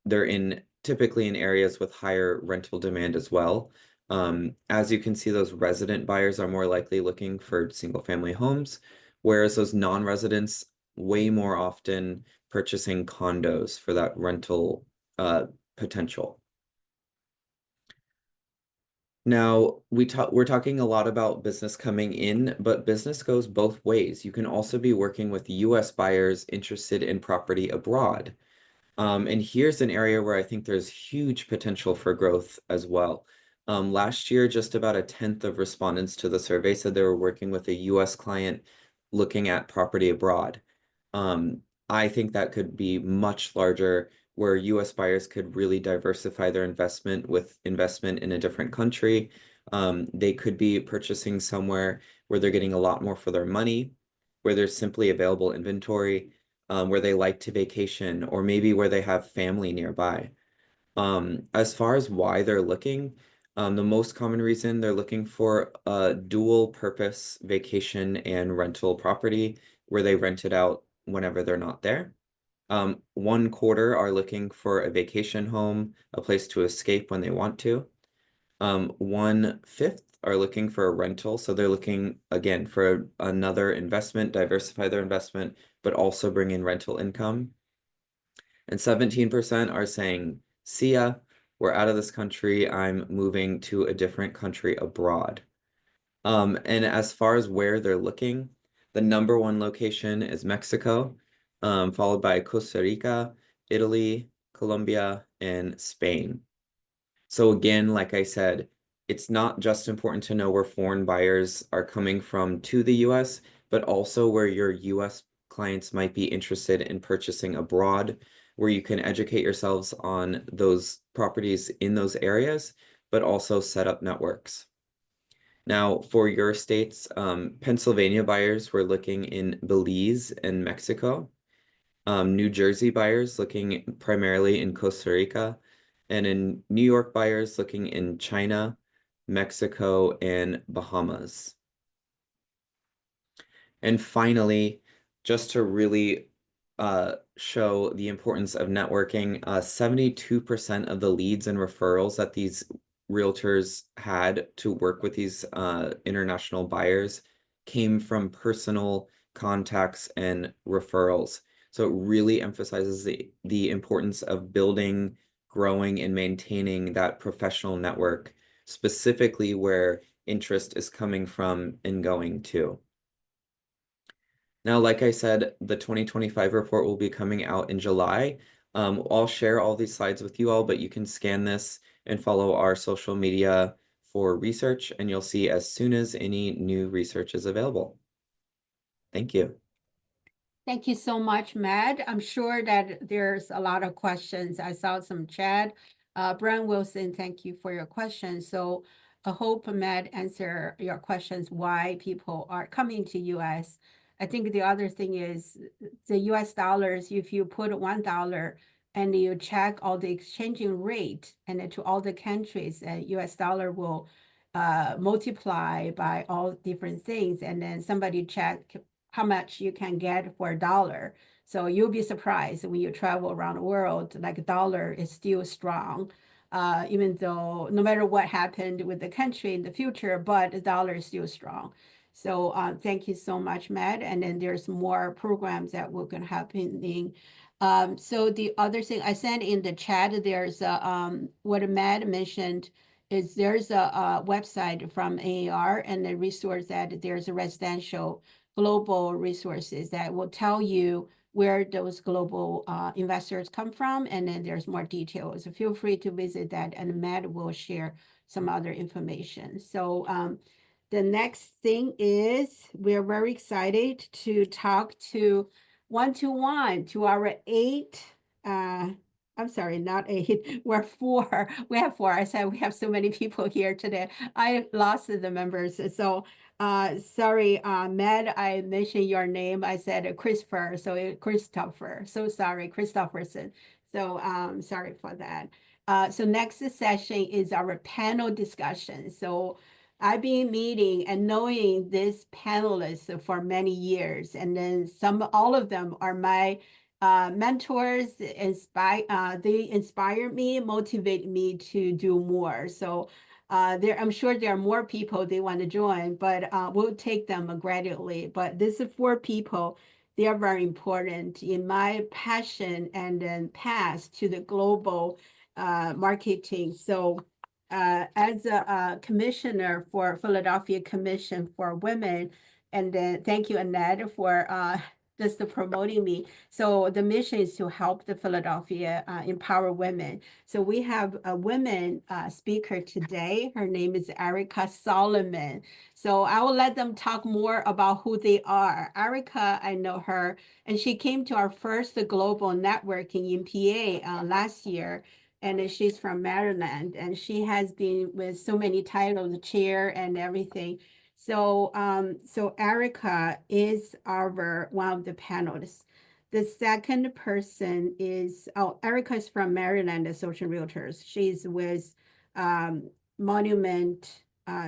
[SPEAKER 8] they're typically in areas with higher rental demand as well. As you can see, those resident buyers are more likely looking for single family homes, whereas those non-residents way more often purchasing condos for that rental potential. Now, we're talking a lot about business coming in, but business goes both ways. You can also be working with US buyers interested in property abroad. And here's an area where I think there's huge potential for growth as well. Last year, just about 1/10 of respondents to the survey said they were working with a US client looking at property abroad. I think that could be much larger, where US buyers could really diversify their investment with investment in a different country. They could be purchasing somewhere where they're getting a lot more for their money, where there's simply available inventory, where they like to vacation, or maybe where they have family nearby. As far as why they're looking, the most common reason they're looking for a dual purpose vacation and rental property where they rent it out whenever they're not there. 1/4 are looking for a vacation home, a place to escape when they want to. 1/5 are looking for a rental, so they're looking again for another investment, diversify their investment, but also bring in rental income. And 17% are saying, see ya, we're out of this country, I'm moving to a different country abroad. And as far as where they're looking, the #1 location is Mexico, followed by Costa Rica, Italy, Colombia, and Spain. So again, like I said, it's not just important to know where foreign buyers are coming from to the US, but also where your US clients might be interested in purchasing abroad, where you can educate yourselves on those properties in those areas, but also set up networks. Now, for your states, Pennsylvania buyers were looking in Belize and Mexico. New Jersey buyers looking primarily in Costa Rica, and in New York buyers looking in China, Mexico, and Bahamas. And finally, just to really show the importance of networking, 72% of the leads and referrals that these realtors had to work with these international buyers came from personal contacts and referrals. So it really emphasizes the importance of building, growing, and maintaining that professional network, specifically where interest is coming from and going to. Now, like I said, the 2025 report will be coming out in July. I'll share all these slides with you all, but you can scan this and follow our social media for research, and you'll see as soon as any new research is available. Thank you.
[SPEAKER 3] Thank you so much, Matt. I'm sure that there's a lot of questions. I saw some chat. Brian Wilson, thank you for your question. So I hope Matt answer your questions why people are coming to US. I think the other thing is the US dollars, if you put $1 and you check all the exchanging rate and then to all the countries, US dollar will multiply by all different things. And then somebody check how much you can get for $1. So you'll be surprised when you travel around the world, like dollar is still strong, even though no matter what happened with the country in the future, but the dollar is still strong. So thank you so much, Matt. And then there's more programs that will gonna happening. So the other thing I sent in the chat, there's what Matt mentioned is there's a website from AAR and the resource that there's a residential global resources that will tell you where those global investors come from, and then there's more details. So feel free to visit that, and Matt will share some other information. So the next thing is we're very excited to talk to one-to-one to our I'm sorry, not 8. We're 4. We have 4. I said we have so many people here today. I lost the members. So sorry, Matt, I mentioned your name. I said Christopher, so Christopher. So sorry, Christopherson. So sorry for that. So next session is our panel discussion. So I've been meeting and knowing this panelists for many years, and then all of them are my mentors. They inspire me, motivate me to do more. So I'm sure there are more people they want to join, but we'll take them gradually. But this is 4 people. They are very important in my passion and then path to the global marketing. So as a commissioner for Philadelphia Commission for Women, and then thank you, Annette, for just promoting me. So the mission is to help the Philadelphia empower women. So we have a women speaker today. Her name is Erica Solomon. So I will let them talk more about who they are. Erica, I know her, and she came to our first global networking in PA last year. And she's from Maryland, and she has been with so many titles, chair and everything. So, so Erica is one of the panelists. The second person is, Erica is from Maryland Association Realtors. She's with Monument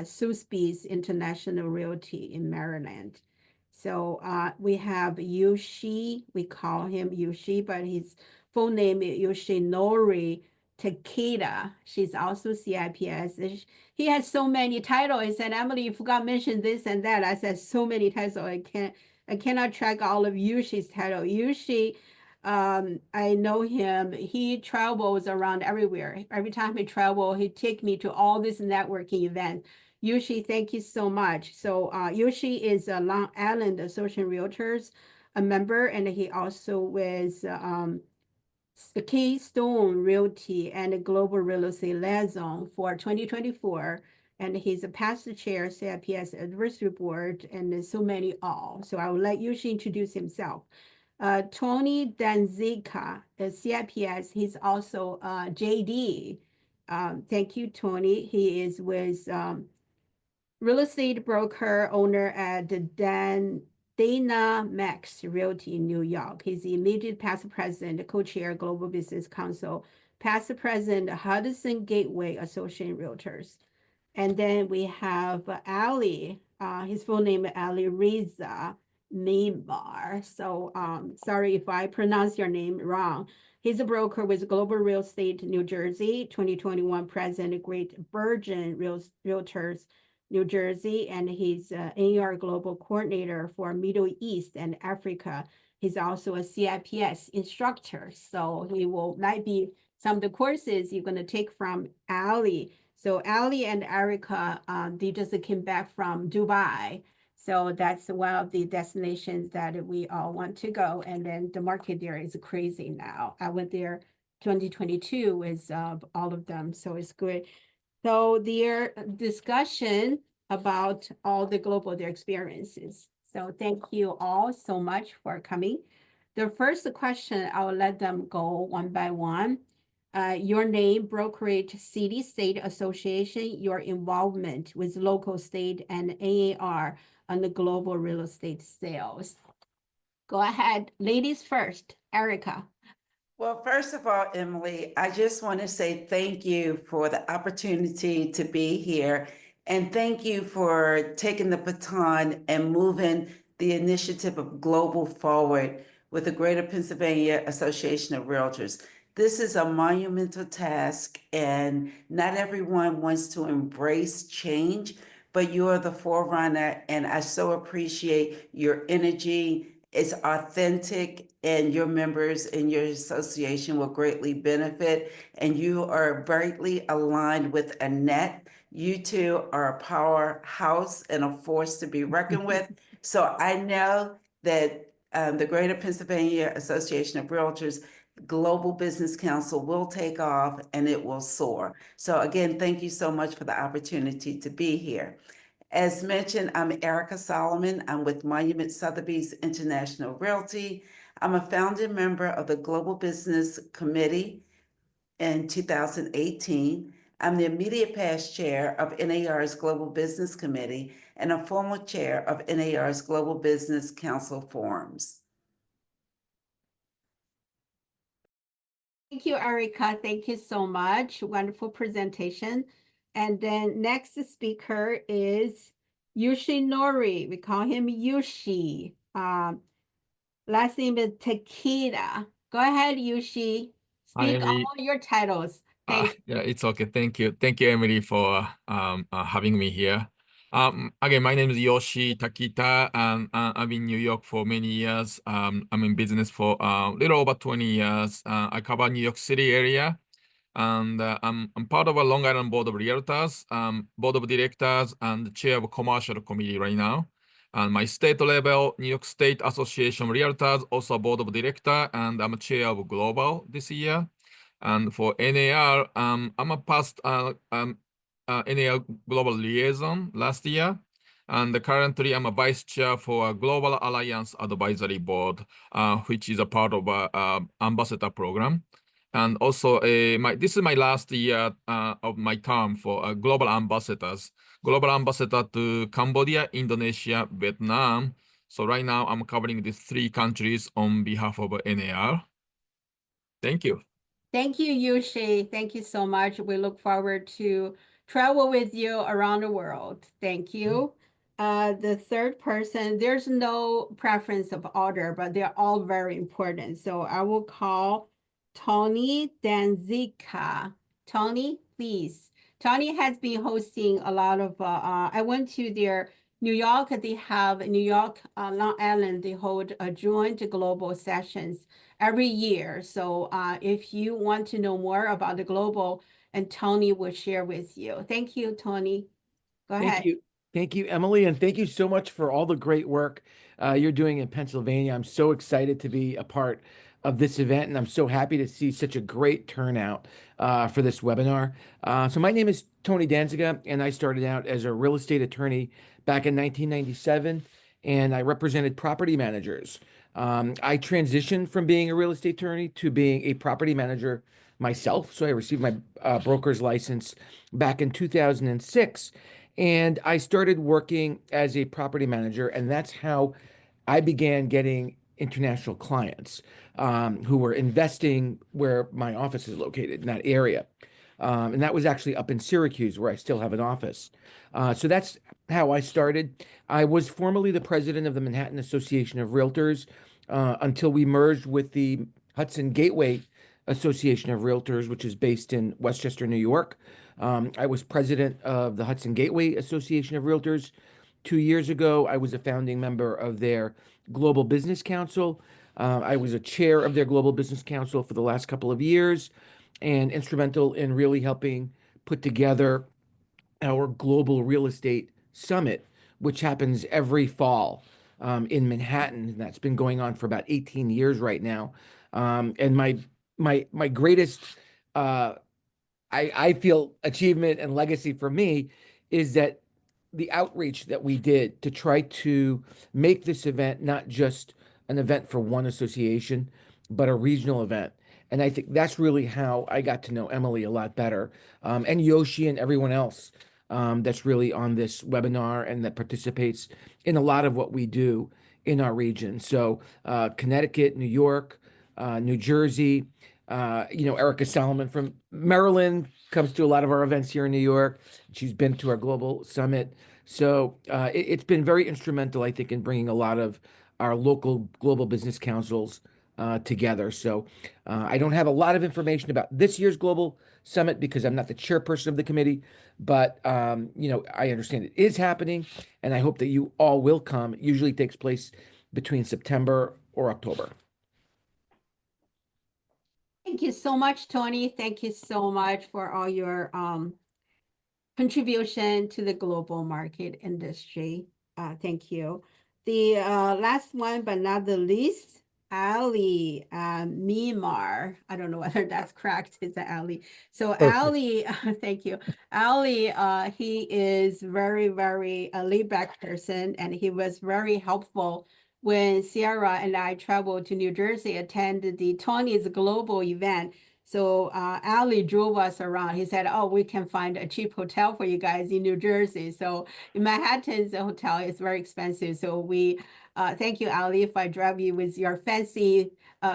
[SPEAKER 3] Sotheby's International Realty in Maryland. So we have Yushi, we call him Yushi, but his full name is Yoshinori Takeda. She's also CIPS. He has so many titles. He said, Emily, you forgot to mention this and that. I said, so many titles. I cannot track all of Yushi's title. Yushi, I know him. He travels around everywhere. Every time he travels, he take me to all these networking events. Yushi, thank you so much. So Yushi is a Long Island Association Realtors, a member, and he also was the Keystone Realty and the Global Real Estate Liaison for 2024. And he's a past chair, CIPS Advisory Board, and there's so many all. So I will let Yushi introduce himself. Tony Danzica, CIPS, he's also JD. Thank you, Tony. He is with real estate broker owner at the Dana Max Realty in New York. He's the immediate past president, co-chair, Global Business Council, past president, Hudson Gateway Association Realtors. And then we have Ali, his full name is Ali Reza Neymar. So sorry if I pronounce your name wrong. He's a broker with Global Real Estate New Jersey, 2021 president, Great Virgin Realtors New Jersey, and he's AR Global Coordinator for Middle East and Africa. He's also a CIPS instructor, so might be some of the courses you're going to take from Ali. So Ali and Erica, they just came back from Dubai. So that's one of the destinations that we all want to go. And then the market there is crazy now. I went there 2022 with all of them, so it's good. So their discussion about all the global, their experiences. So thank you all so much for coming. The first question, I'll let them go one by one. Your name, brokerage, city, state association, your involvement with local, state, and AAR on the global real estate sales. Go ahead, ladies first. Erica.
[SPEAKER 9] Well, first of all, Emily, I just want to say thank you for the opportunity to be here. And thank you for taking the baton and moving the initiative of Global forward with the Greater Pennsylvania Association of Realtors. This is a monumental task, and not everyone wants to embrace change, but you are the forerunner, and I so appreciate your energy. It's authentic, and your members in your association will greatly benefit. And you are brightly aligned with Annette. You two are a powerhouse and a force to be reckoned with. So I know that the Greater Pennsylvania Association of Realtors Global Business Council will take off and it will soar. So again, thank you so much for the opportunity to be here. As mentioned, I'm Erica Solomon. I'm with Monument Sotheby's International Realty. I'm a founding member of the Global Business Committee in 2018. I'm the immediate past chair of NAR's Global Business Committee and a former chair of NAR's Global Business Council Forums.
[SPEAKER 3] Thank you, Erica. Thank you so much. Wonderful presentation. And then next speaker is Yoshinori. We call him Yoshi. Last name is Takeda. Go ahead, Yoshi.
[SPEAKER 10] Hi,
[SPEAKER 3] Speak
[SPEAKER 10] Emily.
[SPEAKER 3] all your titles. Thanks.
[SPEAKER 10] Yeah, it's okay. Thank you. Thank you, Emily, for having me here. Again, my name is Yoshi Takita, and I've been in New York for many years. I'm in business for a little over 20 years. I cover New York City area, and I'm part of a Long Island Board of Realtors, Board of Directors, and Chair of Commercial Committee right now. And my state level, New York State Association of Realtors, also Board of Director, and I'm a Chair of Global this year. And for NAR, I'm a past NAR Global Liaison last year. And currently, I'm a Vice Chair for a Global Alliance Advisory Board, which is a part of a ambassador program. And also, this is my last year of my term for global ambassadors. Global ambassador to Cambodia, Indonesia, Vietnam. So right now, I'm covering these 3 countries on behalf of NAR. Thank you.
[SPEAKER 3] Thank you, Yoshi. Thank you so much. We look forward to travel with you around the world. Thank you. The third person, there's no preference of order, but they're all very important. So I will call Tony Danzica. Tony, please. Tony has been hosting a lot of, I went to their New York, they have New York, Long Island, they hold a joint global sessions every year. So if you want to know more about the global, and Tony will share with you. Thank you, Tony. Go ahead.
[SPEAKER 11] Thank you. Thank you, Emily, and thank you so much for all the great work you're doing in Pennsylvania. I'm so excited to be a part of this event, and I'm so happy to see such a great turnout for this webinar. So my name is Tony Danzica, and I started out as a real estate attorney back in 1997, and I represented property managers. I transitioned from being a real estate attorney to being a property manager myself. So I received my broker's license back in 2006. And I started working as a property manager, and that's how I began getting international clients who were investing where my office is located in that area. And that was actually up in Syracuse, where I still have an office. So that's how I started. I was formerly the president of the Manhattan Association of Realtors until we merged with the Hudson Gateway Association of Realtors, which is based in Westchester, New York. I was president of the Hudson Gateway Association of Realtors. 2 years ago, I was a founding member of their Global Business Council. I was a chair of their Global Business Council for the last couple of years and instrumental in really helping put together our Global Real Estate Summit, which happens every fall in Manhattan. And that's been going on for about 18 years right now. And my greatest I feel achievement and legacy for me is that the outreach that we did to try to make this event not just an event for one association, but a regional event. And I think that's really how I got to know Emily a lot better, and Yoshi and everyone else that's really on this webinar and that participates in a lot of what we do in our region. So Connecticut, New York, New Jersey, Erica Solomon from Maryland comes to a lot of our events here in New York. She's been to our global summit. So it's been very instrumental, I think, in bringing a lot of our local global business councils together. So I don't have a lot of information about this year's global summit because I'm not the chairperson of the committee, but I understand it is happening, and I hope that you all will come. It usually takes place between September or October.
[SPEAKER 3] Thank you so much, Tony. Thank you so much for all your contribution to the global market industry. Thank you. The last one, but not the least, Ali Mimar. I don't know whether that's correct. It's Ali. So Ali, thank you. Ali, he is very, very laid back person, and he was very helpful when Sierra and I traveled to New Jersey, attended the Tony's global event. So Ali drove us around. He said, "Oh, we can find a cheap hotel for you guys in New Jersey." So in Manhattan's hotel is very expensive. So we thank you, Ali, if I drive you with your fancy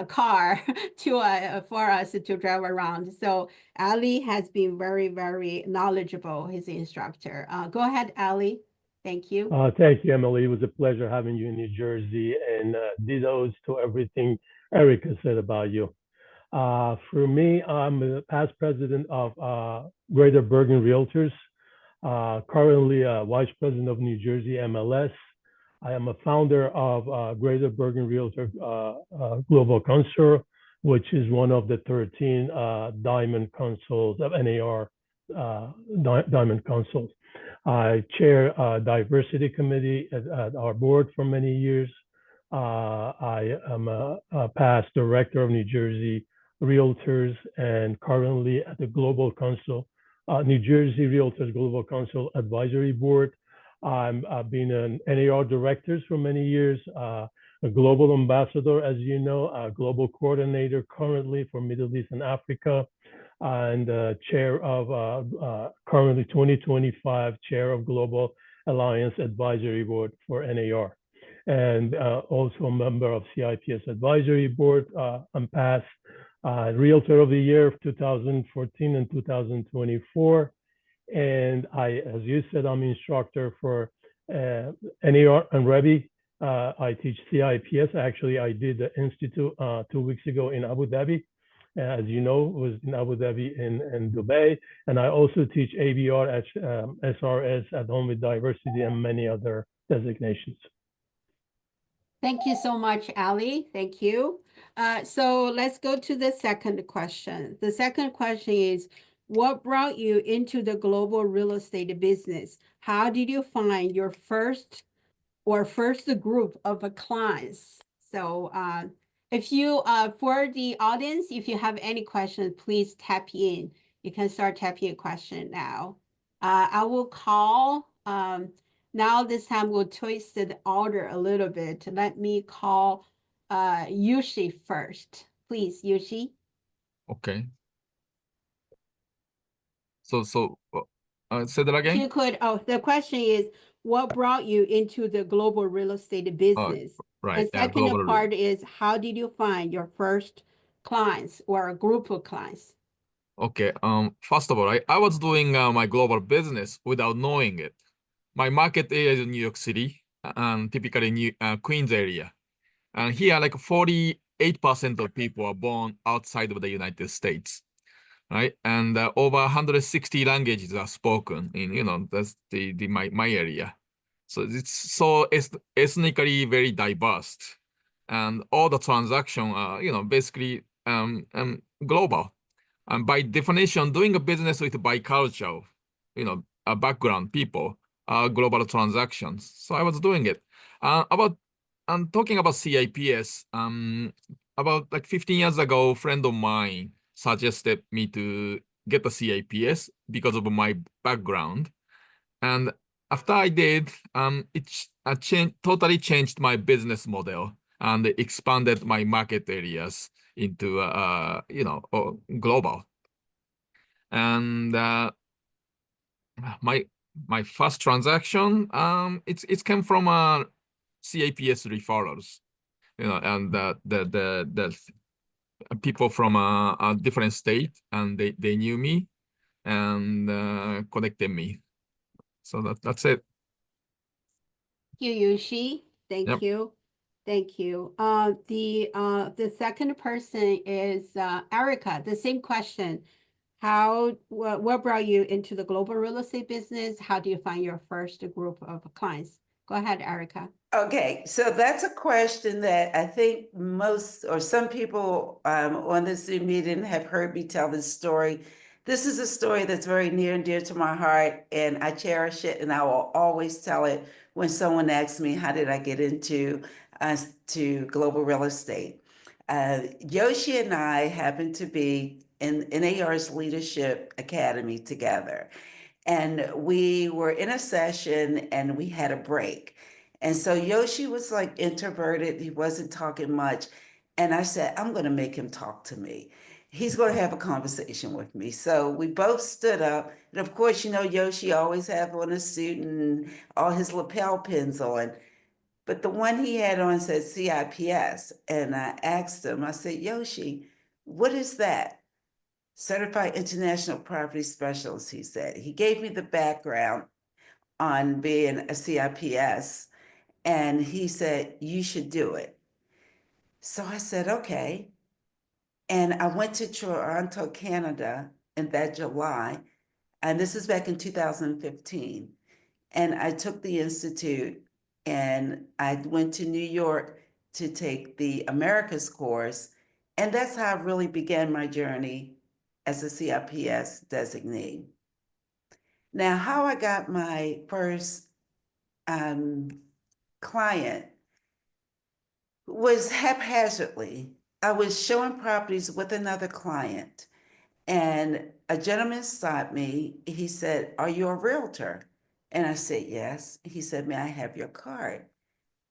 [SPEAKER 3] car to for us to drive around. So Ali has been very, very knowledgeable. He's the instructor. Go ahead, Ali. Thank you.
[SPEAKER 12] Thank you, Emily. It was a pleasure having you in New Jersey, and dittos to everything Erica said about you. For me, I'm the past president of Greater Bergen Realtors, currently vice president of New Jersey MLS. I am a founder of Greater Bergen Realtor Global Council, which is one of the 13 diamond councils of NAR diamond councils. I chair a diversity committee at our board for many years. I am a past director of New Jersey Realtors and currently at the Global Council, New Jersey Realtors Global Council Advisory Board. I've been an NAR director for many years, a global ambassador, as you know, a global coordinator currently for Middle East and Africa, and chair of currently 2025 chair of Global Alliance Advisory Board for NAR, and also a member of CIPS Advisory Board. I'm past Realtor of the Year of 2014 and 2024. And as you said, I'm instructor for NAR and Revi. I teach CIPS. Actually, I did the institute 2 weeks ago in Abu Dhabi. As you know, it was in Abu Dhabi and Dubai. And I also teach ABR, SRS, at Home with Diversity, and many other designations.
[SPEAKER 3] Thank you so much, Ali. Thank you. So let's go to the second question. The second question is, what brought you into the global real estate business? How did you find your first group of clients? So if you, for the audience, if you have any questions, please tap in. You can start tapping a question now. I will call, now this time we'll twist the order a little bit. Let me call Yushi first. Please, Yushi.
[SPEAKER 10] Okay. So say that again.
[SPEAKER 3] If you could, the question is, what brought you into the global real estate business?
[SPEAKER 10] Right.
[SPEAKER 3] And second part is, how did you find your first clients or a group of clients?
[SPEAKER 10] Okay. First of all, I was doing my global business without knowing it. My market area is in New York City, and typically Queens area. And here, like 48% of people are born outside of the United States, right? And over 160 languages are spoken in, that's my area. So it's so ethnically very diverse, and all the transactions are, basically global. And by definition, doing a business with bicultural, a background people are global transactions. So I was doing it. I'm talking about CIPS. About like 15 years ago, a friend of mine suggested me to get the CIPS because of my background. And after I did, totally changed my business model and expanded my market areas into global. And my first transaction, it's came from CIPS referrals, and the people from a different state, and they knew me and connected me. So that's it.
[SPEAKER 3] Thank you, Yoshi. Thank
[SPEAKER 10] Yep.
[SPEAKER 3] you. Thank you. The second person is Erica. The same question. What brought you into the global real estate business? How do you find your first group of clients? Go ahead, Erica.
[SPEAKER 9] Okay, so that's a question that I think most or some people on this Zoom meeting have heard me tell this story. This is a story that's very near and dear to my heart, and I cherish it, and I will always tell it when someone asks me, how did I get into to global real estate? Yoshi and I happened to be in NAR's Leadership Academy together. And we were in a session and we had a break. And so Yoshi was like introverted. He wasn't talking much. And I said, I'm going to make him talk to me. He's going to have a conversation with me. So we both stood up. And of course, Yoshi always have on a suit and all his lapel pins on. But the one he had on said CIPS. And I asked him, I said, Yoshi, what is that? Certified International Property Specialist, he said. He gave me the background on being a CIPS, and he said, you should do it. So I said, okay. And I went to Toronto, Canada in that July, and this is back in 2015. And I took the Institute, and I went to New York to take the Americas course, and that's how I really began my journey as a CIPS designee. Now, how I got my first client was haphazardly. I was showing properties with another client, and a gentleman stopped me. He said, are you a realtor? And I said, yes. He said, may I have your card?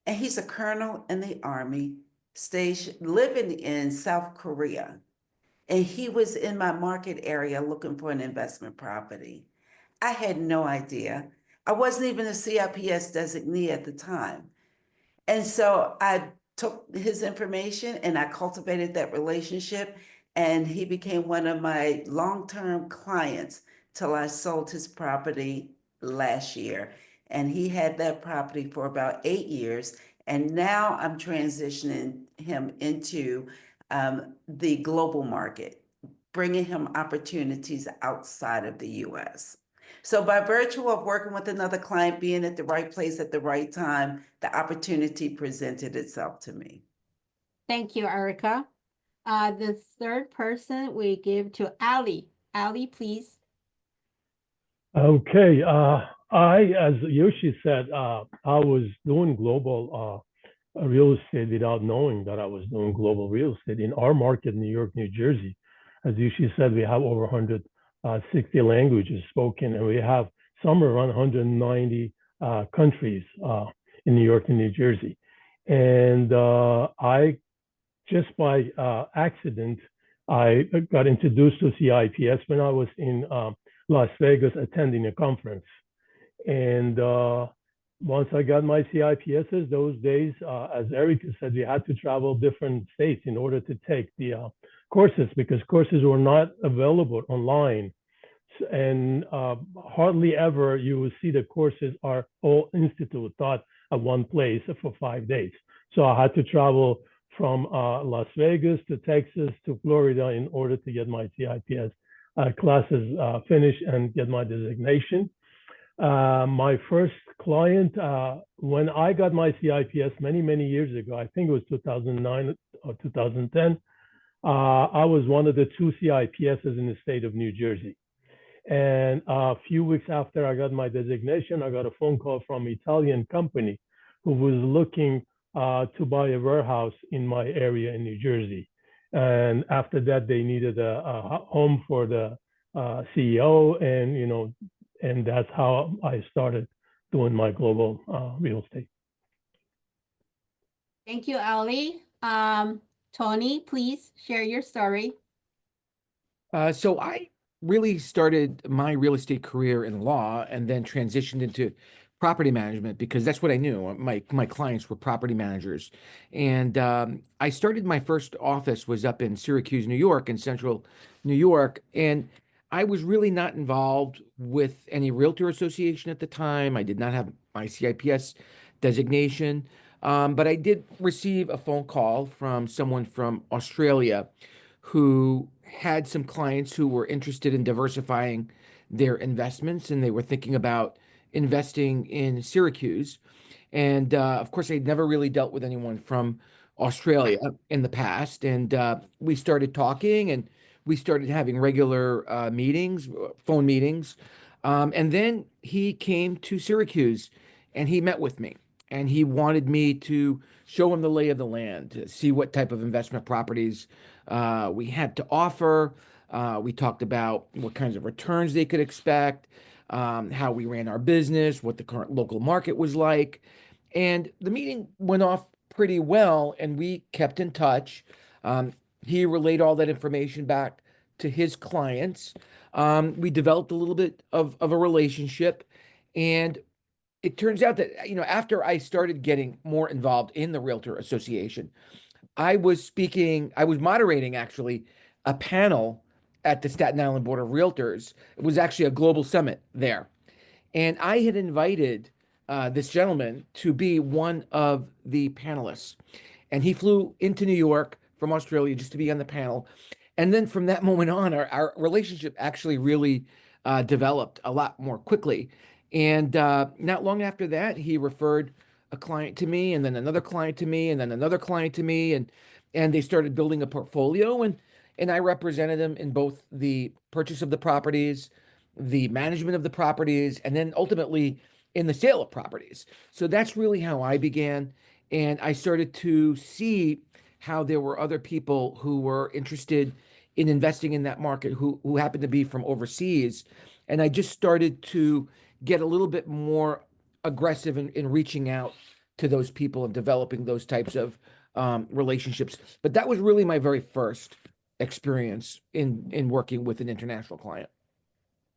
[SPEAKER 9] And he's a colonel in the Army, living in South Korea. And he was in my market area looking for an investment property. I had no idea. I wasn't even a CIPS designee at the time. And so I took his information and I cultivated that relationship, and he became one of my long-term clients till I sold his property last year. And he had that property for about 8 years. And now I'm transitioning him into the global market, bringing him opportunities outside of the US. So by virtue of working with another client, being at the right place at the right time, the opportunity presented itself to me.
[SPEAKER 3] Thank you, Erica. The third person we give to Ali. Ali, please.
[SPEAKER 12] Okay. As Yoshi said, I was doing global real estate without knowing that I was doing global real estate in our market, New York, New Jersey. As Yoshi said, we have over 160 languages spoken, and we have somewhere around 190 countries in New York and New Jersey. And I, just by accident, I got introduced to CIPS when I was in Las Vegas attending a conference. And once I got my CIPSs, those days, as Erica said, we had to travel different states in order to take the courses, because courses were not available online. And hardly ever you will see the courses are all institute taught at one place for 5 days. So I had to travel from Las Vegas to Texas to Florida in order to get my CIPS classes finished and get my designation. My first client, when I got my CIPS many years ago, I think it was 2009 or 2010, I was one of the 2 CIPSs in the state of New Jersey. And a few weeks after I got my designation, I got a phone call from an Italian company who was looking to buy a warehouse in my area in New Jersey. And after that, they needed a home for the CEO, and and that's how I started doing my global real estate.
[SPEAKER 3] Thank you, Ali. Tony, please share your story.
[SPEAKER 11] So I really started my real estate career in law and then transitioned into property management because that's what I knew. My clients were property managers. And I started my first office was up in Syracuse, New York, in central New York. And I was really not involved with any realtor association at the time. I did not have my CIPS designation. But I did receive a phone call from someone from Australia who had some clients who were interested in diversifying their investments, and they were thinking about investing in Syracuse. And of course, I'd never really dealt with anyone from Australia in the past. And we started talking and we started having regular meetings, phone meetings. And then he came to Syracuse and he met with me. And he wanted me to show him the lay of the land, to see what type of investment properties we had to offer. We talked about what kinds of returns they could expect, how we ran our business, what the current local market was like. And the meeting went off pretty well, and we kept in touch. He relayed all that information back to his clients. We developed a little bit of a relationship, and it turns out that, after I started getting more involved in the Realtor Association, I was moderating actually a panel at the Staten Island Board of Realtors. It was actually a global summit there. And I had invited this gentleman to be one of the panelists. And he flew into New York from Australia just to be on the panel. And then from that moment on, our relationship actually really developed a lot more quickly. And not long after that, he referred a client to me, and then another client to me, and then another client to me, and they started building a portfolio, and I represented them in both the purchase of the properties, the management of the properties, and then ultimately in the sale of properties. So that's really how I began, and I started to see how there were other people who were interested in investing in that market who happened to be from overseas, and I just started to get a little bit more aggressive in reaching out to those people and developing those types of relationships. But that was really my very first experience in working with an international client.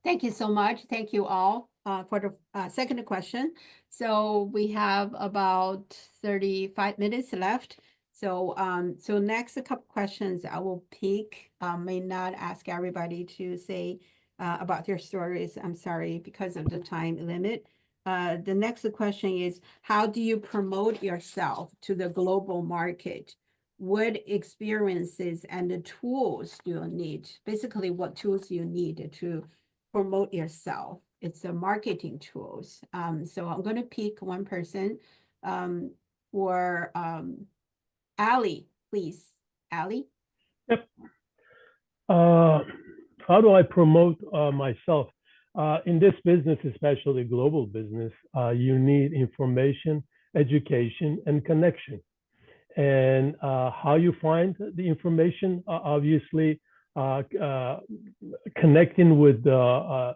[SPEAKER 3] Thank you so much. Thank you all for the second question. So we have about 35 minutes left. So next a couple questions I will pick. May not ask everybody to say about their stories. I'm sorry, because of the time limit. The next question is, how do you promote yourself to the global market? What experiences and the tools do you need? Basically, what tools you need to promote yourself? It's the marketing tools. So I'm going to pick one person or Ali, please. Ali?
[SPEAKER 12] Yep. How do I promote myself? In this business, especially global business, you need information, education, and connection. And how you find the information, obviously, connecting with the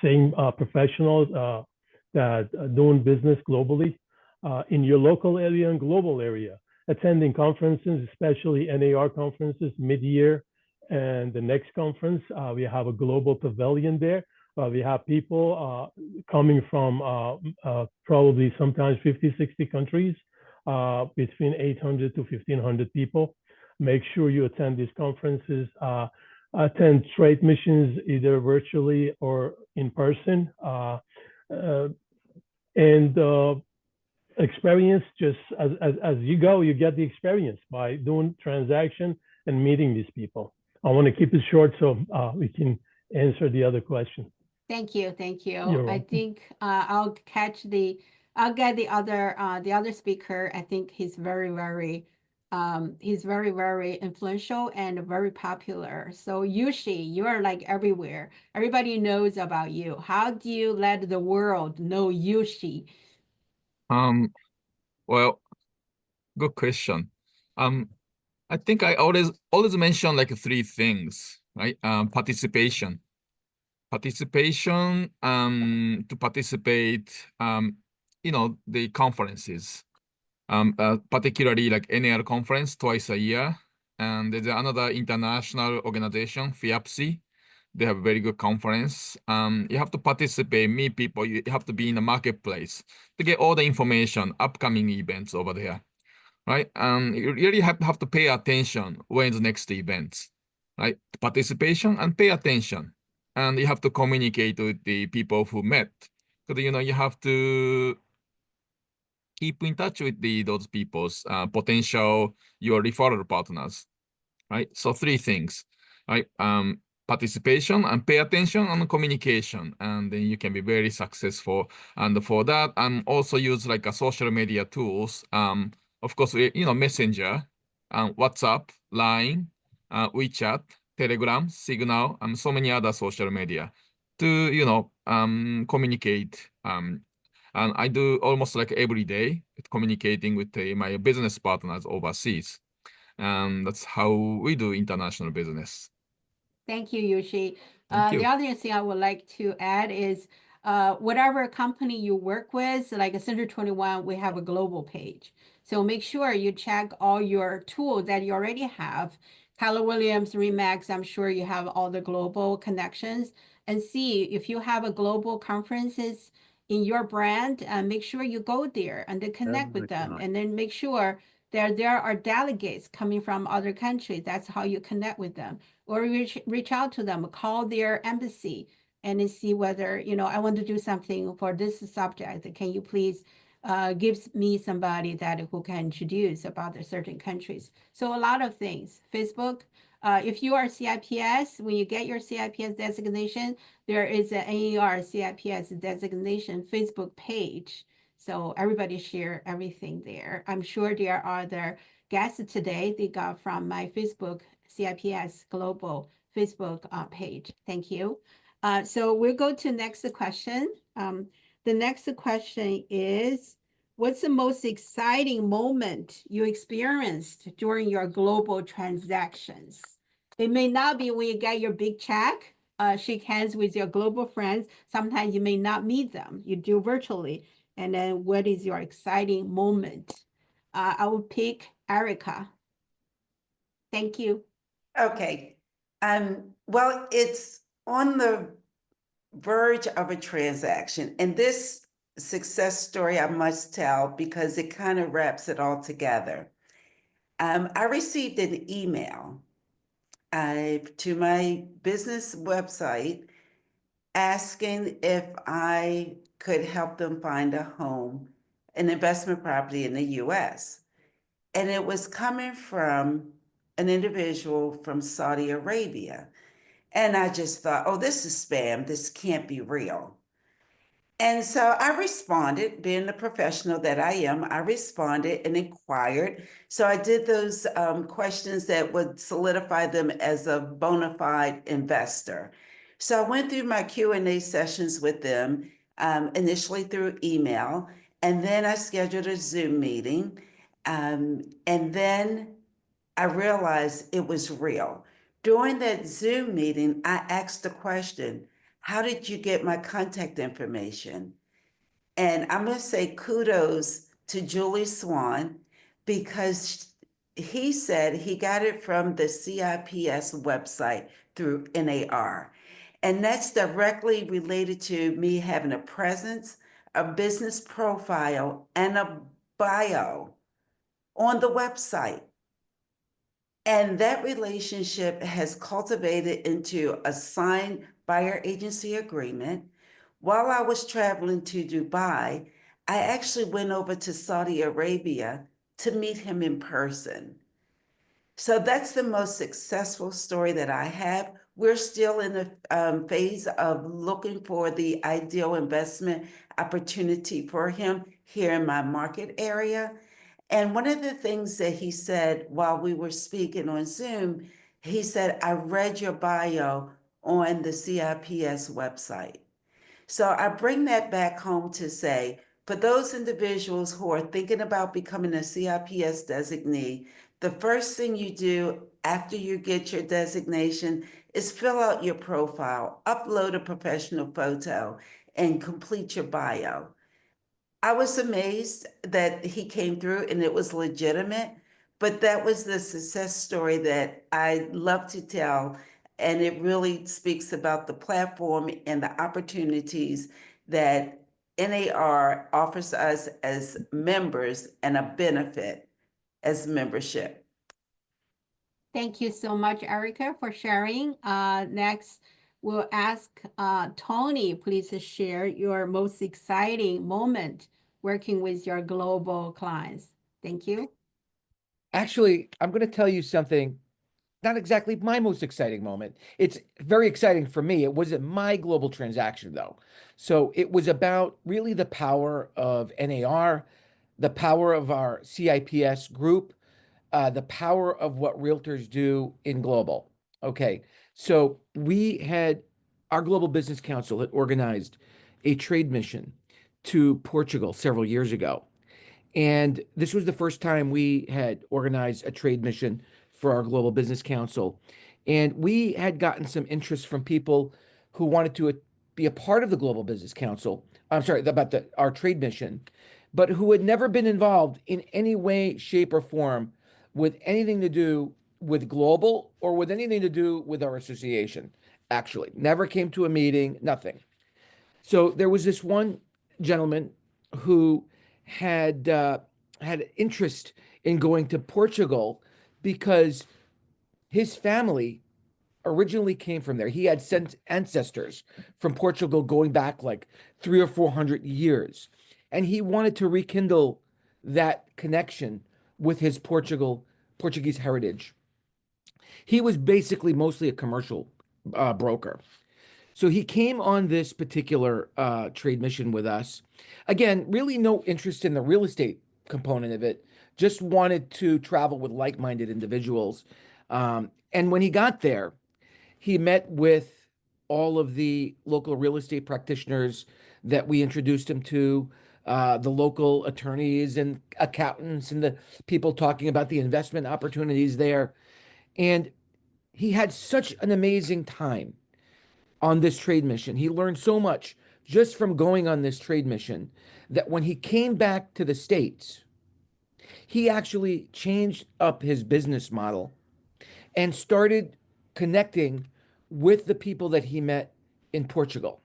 [SPEAKER 12] same professionals that are doing business globally in your local area and global area, attending conferences, especially NAR conferences mid-year. And the next conference, we have a global pavilion there. We have people coming from probably sometimes 50, 60 countries, between 800 to 1,500 people. Make sure you attend these conferences, attend trade missions, either virtually or in person. And experience, just as you go, you get the experience by doing transaction and meeting these people. I want to keep it short so we can answer the other question.
[SPEAKER 3] Thank you. Thank you.
[SPEAKER 12] You're
[SPEAKER 3] I
[SPEAKER 12] welcome.
[SPEAKER 3] think I'll get the other speaker. I think he's very, very influential and very popular. So Yushi, you are like everywhere. Everybody knows about you. How do you let the world know Yushi?
[SPEAKER 10] Well, good question. I think I always mention like three things, right? Participation, participation to participate the conferences, particularly like NAR conference twice a year. And there's another international organization, FIAPSI. They have a very good conference. You have to participate, meet people. You have to be in the marketplace to get all the information, upcoming events over there, right? You really have to pay attention when's the next events, right? Participation and pay attention. And you have to communicate with the people who met. Because, you have to keep in touch with those people's potential, your referral partners, right? So 3 things, right? Participation and pay attention and communication, and then you can be very successful. And for that, also use like a social media tools. Of course, Messenger, WhatsApp, Line, WeChat, Telegram, Signal, and so many other social media to communicate. And I do almost like every day communicating with my business partners overseas. And that's how we do international business.
[SPEAKER 3] Thank you, Yoshi.
[SPEAKER 10] Thank you.
[SPEAKER 3] The other thing I would like to add is whatever company you work with, like Center 21, we have a global page. So make sure you check all your tools that you already have. Keller Williams, Remax, I'm sure you have all the global connections, and see if you have a global conferences in your brand, make sure you go there and then connect with them, and then make sure there are delegates coming from other countries. That's how you connect with them, or reach out to them, call their embassy, and then see whether, I want to do something for this subject. Can you please give me somebody who can introduce about the certain countries? So a lot of things. Facebook. If you are CIPS, when you get your CIPS designation, there is an NER CIPS designation Facebook page. So everybody share everything there. I'm sure there are other guests today they got from my Facebook CIPS Global Facebook page. Thank you. So we'll go to next question. The next question is, what's the most exciting moment you experienced during your global transactions? It may not be when you get your big check, shake hands with your global friends. Sometimes you may not meet them. You do virtually. And then what is your exciting moment? I will pick Erica. Thank you.
[SPEAKER 9] Okay. Well, it's on the verge of a transaction. And this success story I must tell because it kind of wraps it all together. I received an email to my business website asking if I could help them find a home, an investment property in the US. And it was coming from an individual from Saudi Arabia. And I just thought, oh, this is spam. This can't be real. And so I responded, being the professional that I am, I responded and inquired. So I did those questions that would solidify them as a bona fide investor. So I went through my Q&A sessions with them, initially through email, and then I scheduled a Zoom meeting. And then I realized it was real. During that Zoom meeting, I asked the question, how did you get my contact information? And I'm going to say kudos to Julie Swan because he said he got it from the CIPS website through NAR. And that's directly related to me having a presence, a business profile, and a bio on the website. And that relationship has cultivated into a signed buyer agency agreement. While I was traveling to Dubai, I actually went over to Saudi Arabia to meet him in person. So that's the most successful story that I have. We're still in the phase of looking for the ideal investment opportunity for him here in my market area. And one of the things that he said while we were speaking on Zoom, he said, I read your bio on the CIPS website. So I bring that back home to say, for those individuals who are thinking about becoming a CIPS designee, the first thing you do after you get your designation is fill out your profile, upload a professional photo, and complete your bio. I was amazed that he came through and it was legitimate, but that was the success story that I love to tell. And it really speaks about the platform and the opportunities that NAR offers us as members and a benefit as membership.
[SPEAKER 3] Thank you so much, Erica, for sharing. Next, we'll ask Tony, please share your most exciting moment working with your global clients. Thank you.
[SPEAKER 11] Actually, I'm going to tell you something, not exactly my most exciting moment. It's very exciting for me. It wasn't my global transaction, though. So it was about really the power of NAR, the power of our CIPS group, the power of what realtors do in global. Okay, so our Global Business Council had organized a trade mission to Portugal several years ago. And this was the first time we had organized a trade mission for our Global Business Council. And we had gotten some interest from people who wanted to be a part of the Global Business Council. I'm sorry, about our trade mission, but who had never been involved in any way, shape, or form with anything to do with global or with anything to do with our association. Actually, never came to a meeting, nothing. So there was this one gentleman who had interest in going to Portugal because his family originally came from there. He had sent ancestors from Portugal going back like 300 or 400 years. And he wanted to rekindle that connection with his Portuguese heritage. He was basically mostly a commercial broker. So he came on this particular trade mission with us. Again, really no interest in the real estate component of it, just wanted to travel with like-minded individuals. And when he got there, he met with all of the local real estate practitioners that we introduced him to, the local attorneys and accountants and the people talking about the investment opportunities there. And he had such an amazing time on this trade mission. He learned so much just from going on this trade mission that when he came back to the States, he actually changed up his business model and started connecting with the people that he met in Portugal.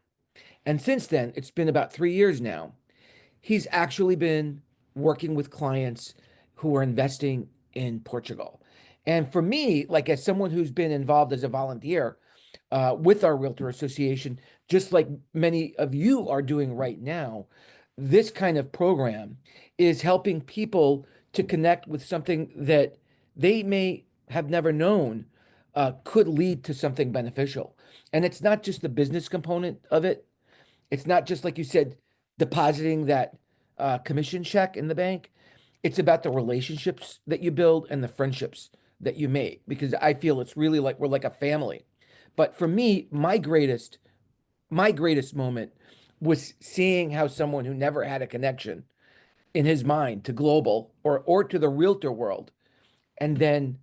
[SPEAKER 11] And since then, it's been about 3 years now, he's actually been working with clients who are investing in Portugal. And for me, like as someone who's been involved as a volunteer with our Realtor Association, just like many of you are doing right now, this kind of program is helping people to connect with something that they may have never known could lead to something beneficial. And it's not just the business component of it. It's not just, like you said, depositing that commission check in the bank. It's about the relationships that you build and the friendships that you make, because I feel it's really like we're like a family. But for me, my greatest moment was seeing how someone who never had a connection in his mind to global or to the realtor world, and then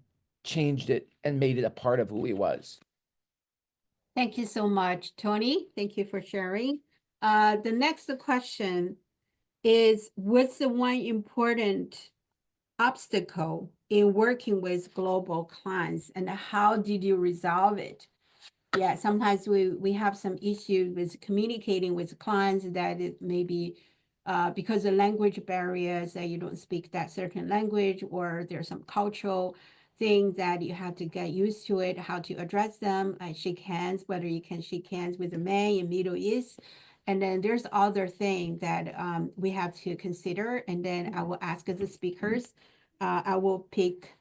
[SPEAKER 11] changed it and made it a part of who he was.
[SPEAKER 3] Thank you so much, Tony. Thank you for sharing. The next question is, what's the one important obstacle in working with global clients and how did you resolve it? Yeah, sometimes we have some issues with communicating with clients that it may be because of language barriers, that you don't speak that certain language, or there's some cultural things that you have to get used to it, how to address them, shake hands, whether you can shake hands with a man in Middle East. And then there's other things that we have to consider. And then I will ask the speakers. I'll pick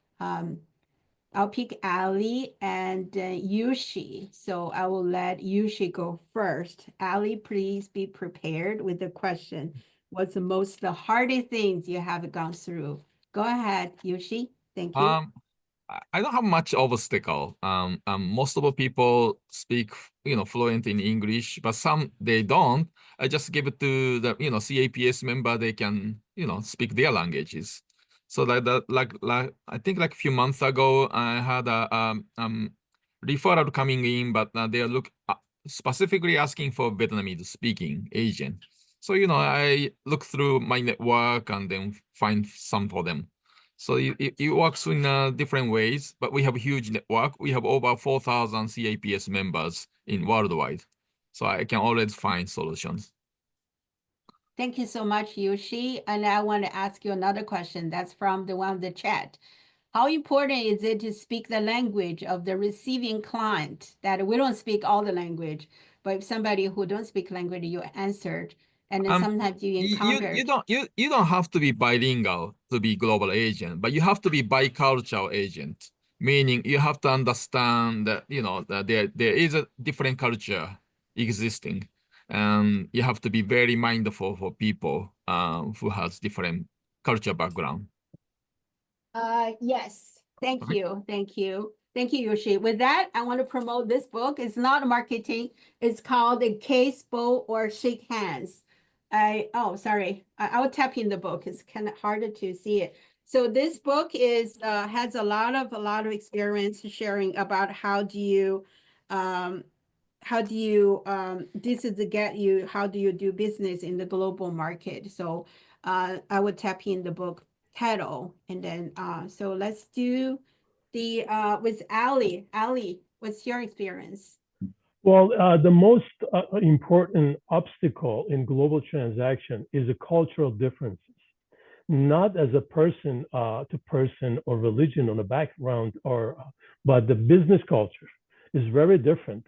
[SPEAKER 3] Ali and Yushi. So I will let Yushi go first. Ali, please be prepared with the question. What's the hardest things you have gone through? Go ahead, Yushi. Thank you.
[SPEAKER 10] I don't have much obstacle. Most of the people speak, fluent in English, but some they don't. I just give it to the, CAPS member. They can, speak their languages. So like I think like a few months ago, I had a referral coming in, but they are specifically asking for Vietnamese speaking agent. So I look through my network and then find some for them. So it works in different ways, but we have a huge network. We have over 4,000 CIPS members in worldwide. So I can always find solutions.
[SPEAKER 3] Thank you so much, Yoshi. And I want to ask you another question. That's from the one of the chat. How important is it to speak the language of the receiving client? That we don't speak all the language, but if somebody who don't speak language, you answered, and then sometimes you encounter.
[SPEAKER 10] You don't have to be bilingual to be global agent, but you have to be bicultural agent, meaning you have to understand that that there is a different culture existing, and you have to be very mindful for people who has different culture background.
[SPEAKER 3] Yes. Thank
[SPEAKER 10] Okay.
[SPEAKER 3] you. Thank you. Thank you, Yoshi. With that, I want to promote this book. It's not marketing. It's called The Case, Bow, or Shake Hands. Sorry. I will tap in the book. It's kind of harder to see it. So this book is has a lot of experience sharing about how do you this is to get you, how do you do business in the global market? So I would tap in the book title, and then so let's do the with Ali. Ali, what's your experience?
[SPEAKER 12] Well, the most important obstacle in global transaction is the cultural differences, not as a person to person or religion on the background, but the business culture is very different.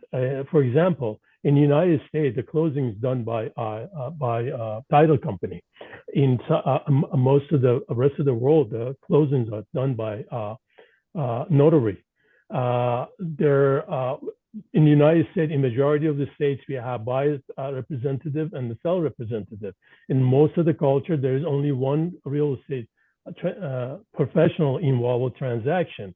[SPEAKER 12] For example, in the United States, the closing is done by title company. In most of the rest of the world, the closings are done by notary. In the United States, in majority of the states, we have buyer representative and the seller representative. In most of the culture, there is only one real estate professional involved with transaction.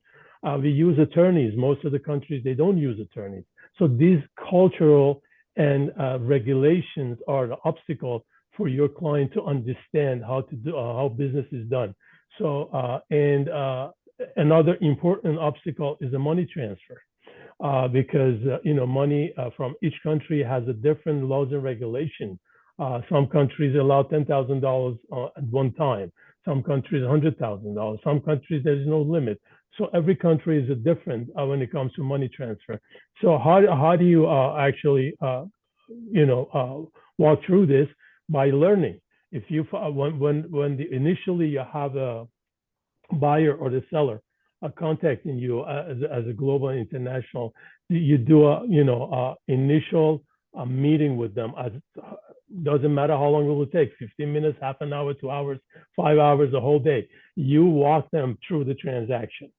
[SPEAKER 12] We use attorneys. Most of the countries, they don't use attorneys. So these cultural and regulations are the obstacle for your client to understand how to do how business is done. So another important obstacle is the money transfer. Because money from each country has a different laws and regulation. Some countries allow $10,000 at one time. Some countries $100,000. Some countries there's no limit. So every country is different when it comes to money transfer. So how do you actually walk through this? By learning. If you initially you have a buyer or the seller contacting you as a global international, you do a initial meeting with them. Doesn't matter how long it will take, 15 minutes, half an hour, 2 hours, 5 hours, the whole day. You walk them through the transaction,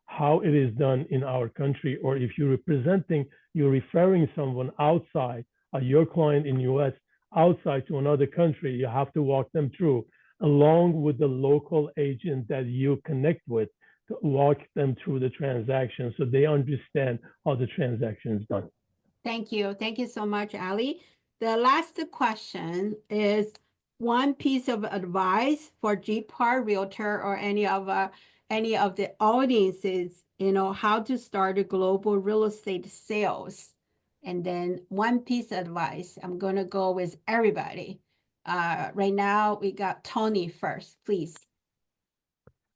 [SPEAKER 12] how it is done in our country, or if you're referring someone outside, your client in US outside to another country, you have to walk them through along with the local agent that you connect with, to walk them through the transaction so they understand how the transaction is done.
[SPEAKER 3] Thank you. Thank you so much, Ali. The last question is one piece of advice for GPAR Realtor or any of the audiences, how to start a global real estate sales. And then one piece of advice, I'm going to go with everybody. Right now, we got Tony first, please.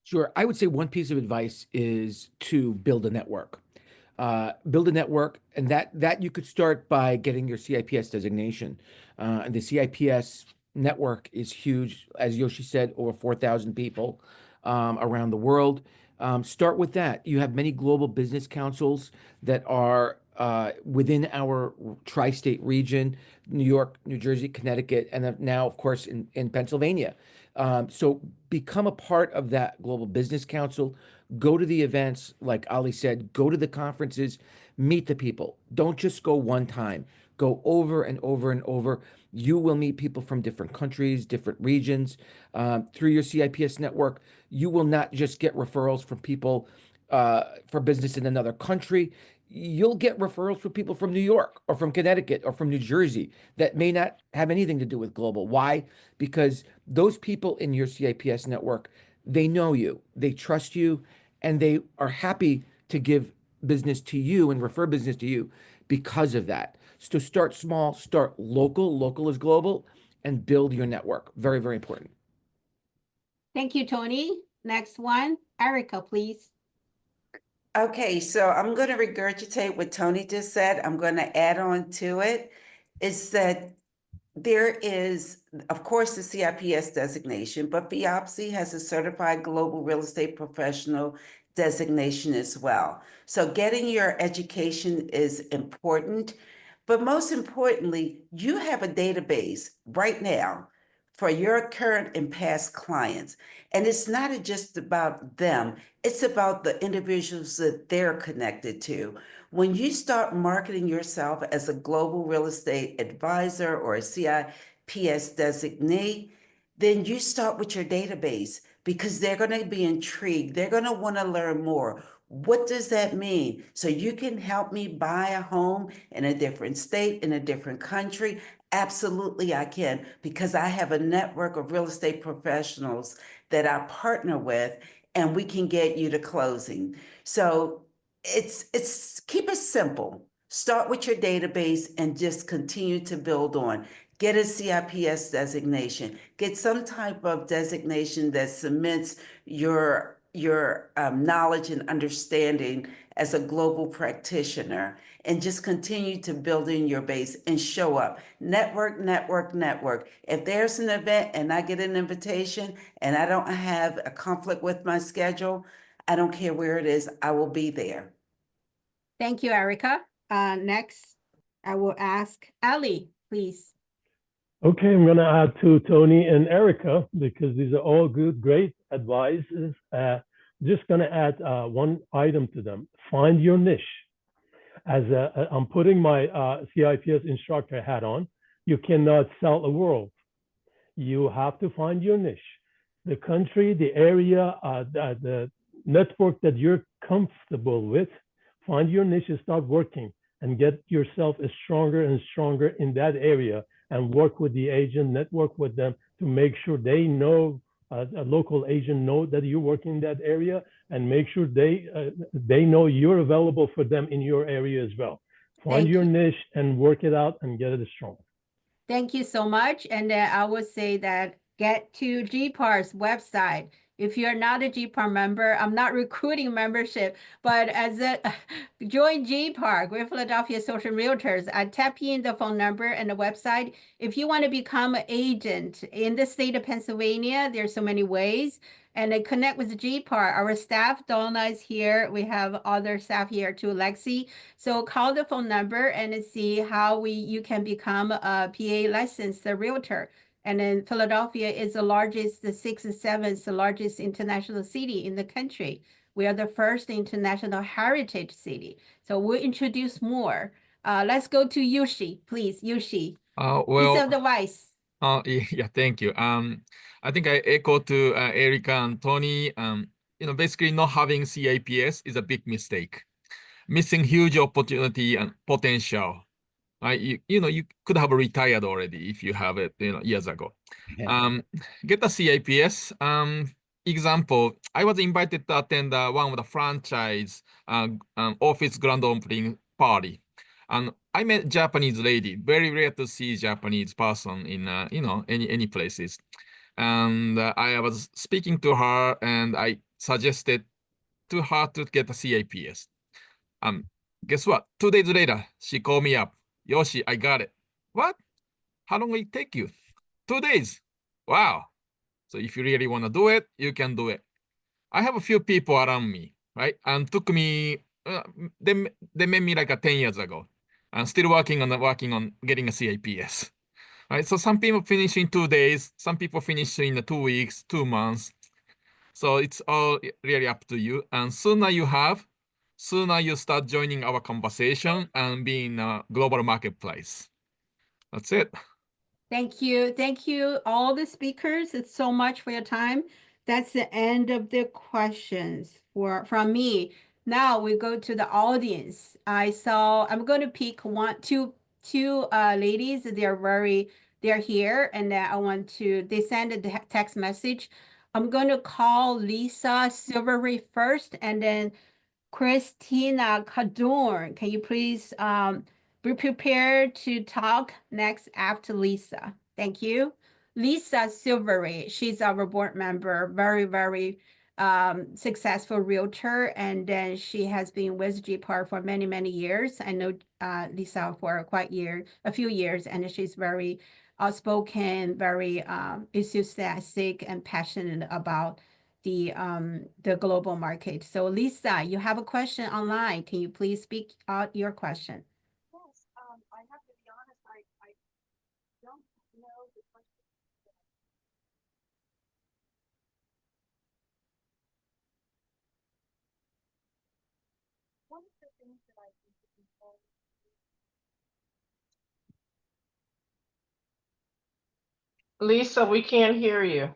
[SPEAKER 11] Sure. I would say one piece of advice is to build a network. Build a network, and that you could start by getting your CIPS designation. And the CIPS network is huge, as Yoshi said, over 4,000 people around the world. Start with that. You have many global business councils that are within our tri-state region, New York, New Jersey, Connecticut, and now, of course, in Pennsylvania. So become a part of that global business council. Go to the events, like Ali said, go to the conferences, meet the people. Don't just go one time. Go over and over and over. You will meet people from different countries, different regions. Through your CIPS network, you will not just get referrals from people for business in another country. You'll get referrals from people from New York or from Connecticut or from New Jersey that may not have anything to do with global. Why? Because those people in your CIPS network, they know you, they trust you, and they are happy to give business to you and refer business to you because of that. So start small, start local, local is global, and build your network. Very, very important.
[SPEAKER 3] Thank you, Tony. Next one, Erica, please.
[SPEAKER 9] Okay, so I'm going to regurgitate what Tony just said. I'm going to add on to it. Is that there is, of course, the CIPS designation, but Biopsy has a certified global real estate professional designation as well. So getting your education is important, but most importantly, you have a database right now for your current and past clients. And it's not just about them, it's about the individuals that they're connected to. When you start marketing yourself as a global real estate advisor or a CIPS designee, then you start with your database because they're going to be intrigued. They're going to want to learn more. What does that mean? So you can help me buy a home in a different state, in a different country? Absolutely, I can, because I have a network of real estate professionals that I partner with, and we can get you to closing. So it's keep it simple. Start with your database and just continue to build on. Get a CIPS designation. Get some type of designation that cements your knowledge and understanding as a global practitioner, and just continue to build in your base and show up. Network, network, network. If there's an event and I get an invitation and I don't have a conflict with my schedule, I don't care where it is, I will be there.
[SPEAKER 3] Thank you, Erica. Next, I will ask Ali, please.
[SPEAKER 12] Okay, I'm going to add to Tony and Erica because these are all good, great advices. Just going to add one item to them. Find your niche. As I'm putting my CIPS instructor hat on, you cannot sell a world. You have to find your niche. The country, the area, the network that you're comfortable with, find your niche and start working and get yourself stronger and stronger in that area, and work with the agent, network with them to make sure they know, a local agent know that you work in that area, and make sure they know you're available for them in your area as well. Find your niche and work it out and get it strong.
[SPEAKER 3] Thank you so much. And I would say that get to GPAR's website. If you're not a GPAR member, I'm not recruiting membership, but as a join GPAR, Great Philadelphia Social Realtors, I tap in the phone number and the website. If you want to become an agent in the state of Pennsylvania, there's so many ways. And then connect with GPAR. Our staff, Donna is here. We have other staff here too, Lexi. So call the phone number and see how you can become a PA licensed realtor. And then Philadelphia is the largest, the 6th and 7th, the largest international city in the country. We are the first international heritage city. So we'll introduce more. Let's go to Yushi, please. Yushi, piece of advice.
[SPEAKER 10] Yeah, thank you. I think I echo to Erica and Tony. Basically not having CIPS is a big mistake. Missing huge opportunity and potential. You could have retired already if you have it, years ago. Get the CIPS. Example, I was invited to attend one of the franchise office grand opening party. And I met Japanese lady. Very rare to see Japanese person in any places. And I was speaking to her, and I suggested to her to get a CIPS. Guess what? 2 days later, she called me up. Yoshi, I got it. What? How long will it take you? 2 days. Wow. So if you really want to do it, you can do it. I have a few people around me, right? And took me, they met me like 10 years ago. I'm still working on getting a CIPS. Right? So some people finish in 2 days, some people finish in 2 weeks, 2 months. So it's all really up to you. And sooner you start joining our conversation and being a global marketplace. That's it.
[SPEAKER 3] Thank you. Thank you, all the speakers. It's so much for your time. That's the end of the questions from me. Now we go to the audience. I'm going to pick two ladies. They're here, and I want to, they send a text message. I'm going to call Lisa Silvery first, and then Christina Cadorn. Can you please be prepared to talk next after Lisa? Thank you. Lisa Silvery, she's our board member, very successful realtor, and then she has been with GPAR for many years. I know Lisa for a few years, and she's very outspoken, very enthusiastic and passionate about the global market. So Lisa, you have a question online. Can you please speak out your question?
[SPEAKER 13] Yes, I have to be honest, I don't know the question. One of the things that I think is important.
[SPEAKER 1] Lisa, we can't hear you.
[SPEAKER 13] I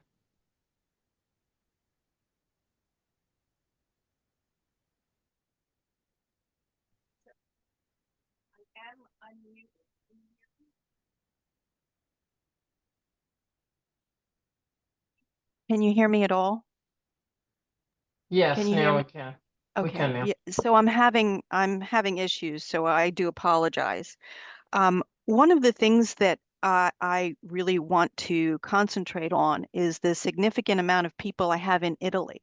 [SPEAKER 13] am unmuted. Can you hear me at all?
[SPEAKER 1] Yes,
[SPEAKER 13] Can you hear
[SPEAKER 1] now
[SPEAKER 13] me?
[SPEAKER 1] we can. We can
[SPEAKER 13] Okay,
[SPEAKER 1] now.
[SPEAKER 13] yeah, so I'm having issues, so I do apologize. One of the things that I really want to concentrate on is the significant amount of people I have in Italy,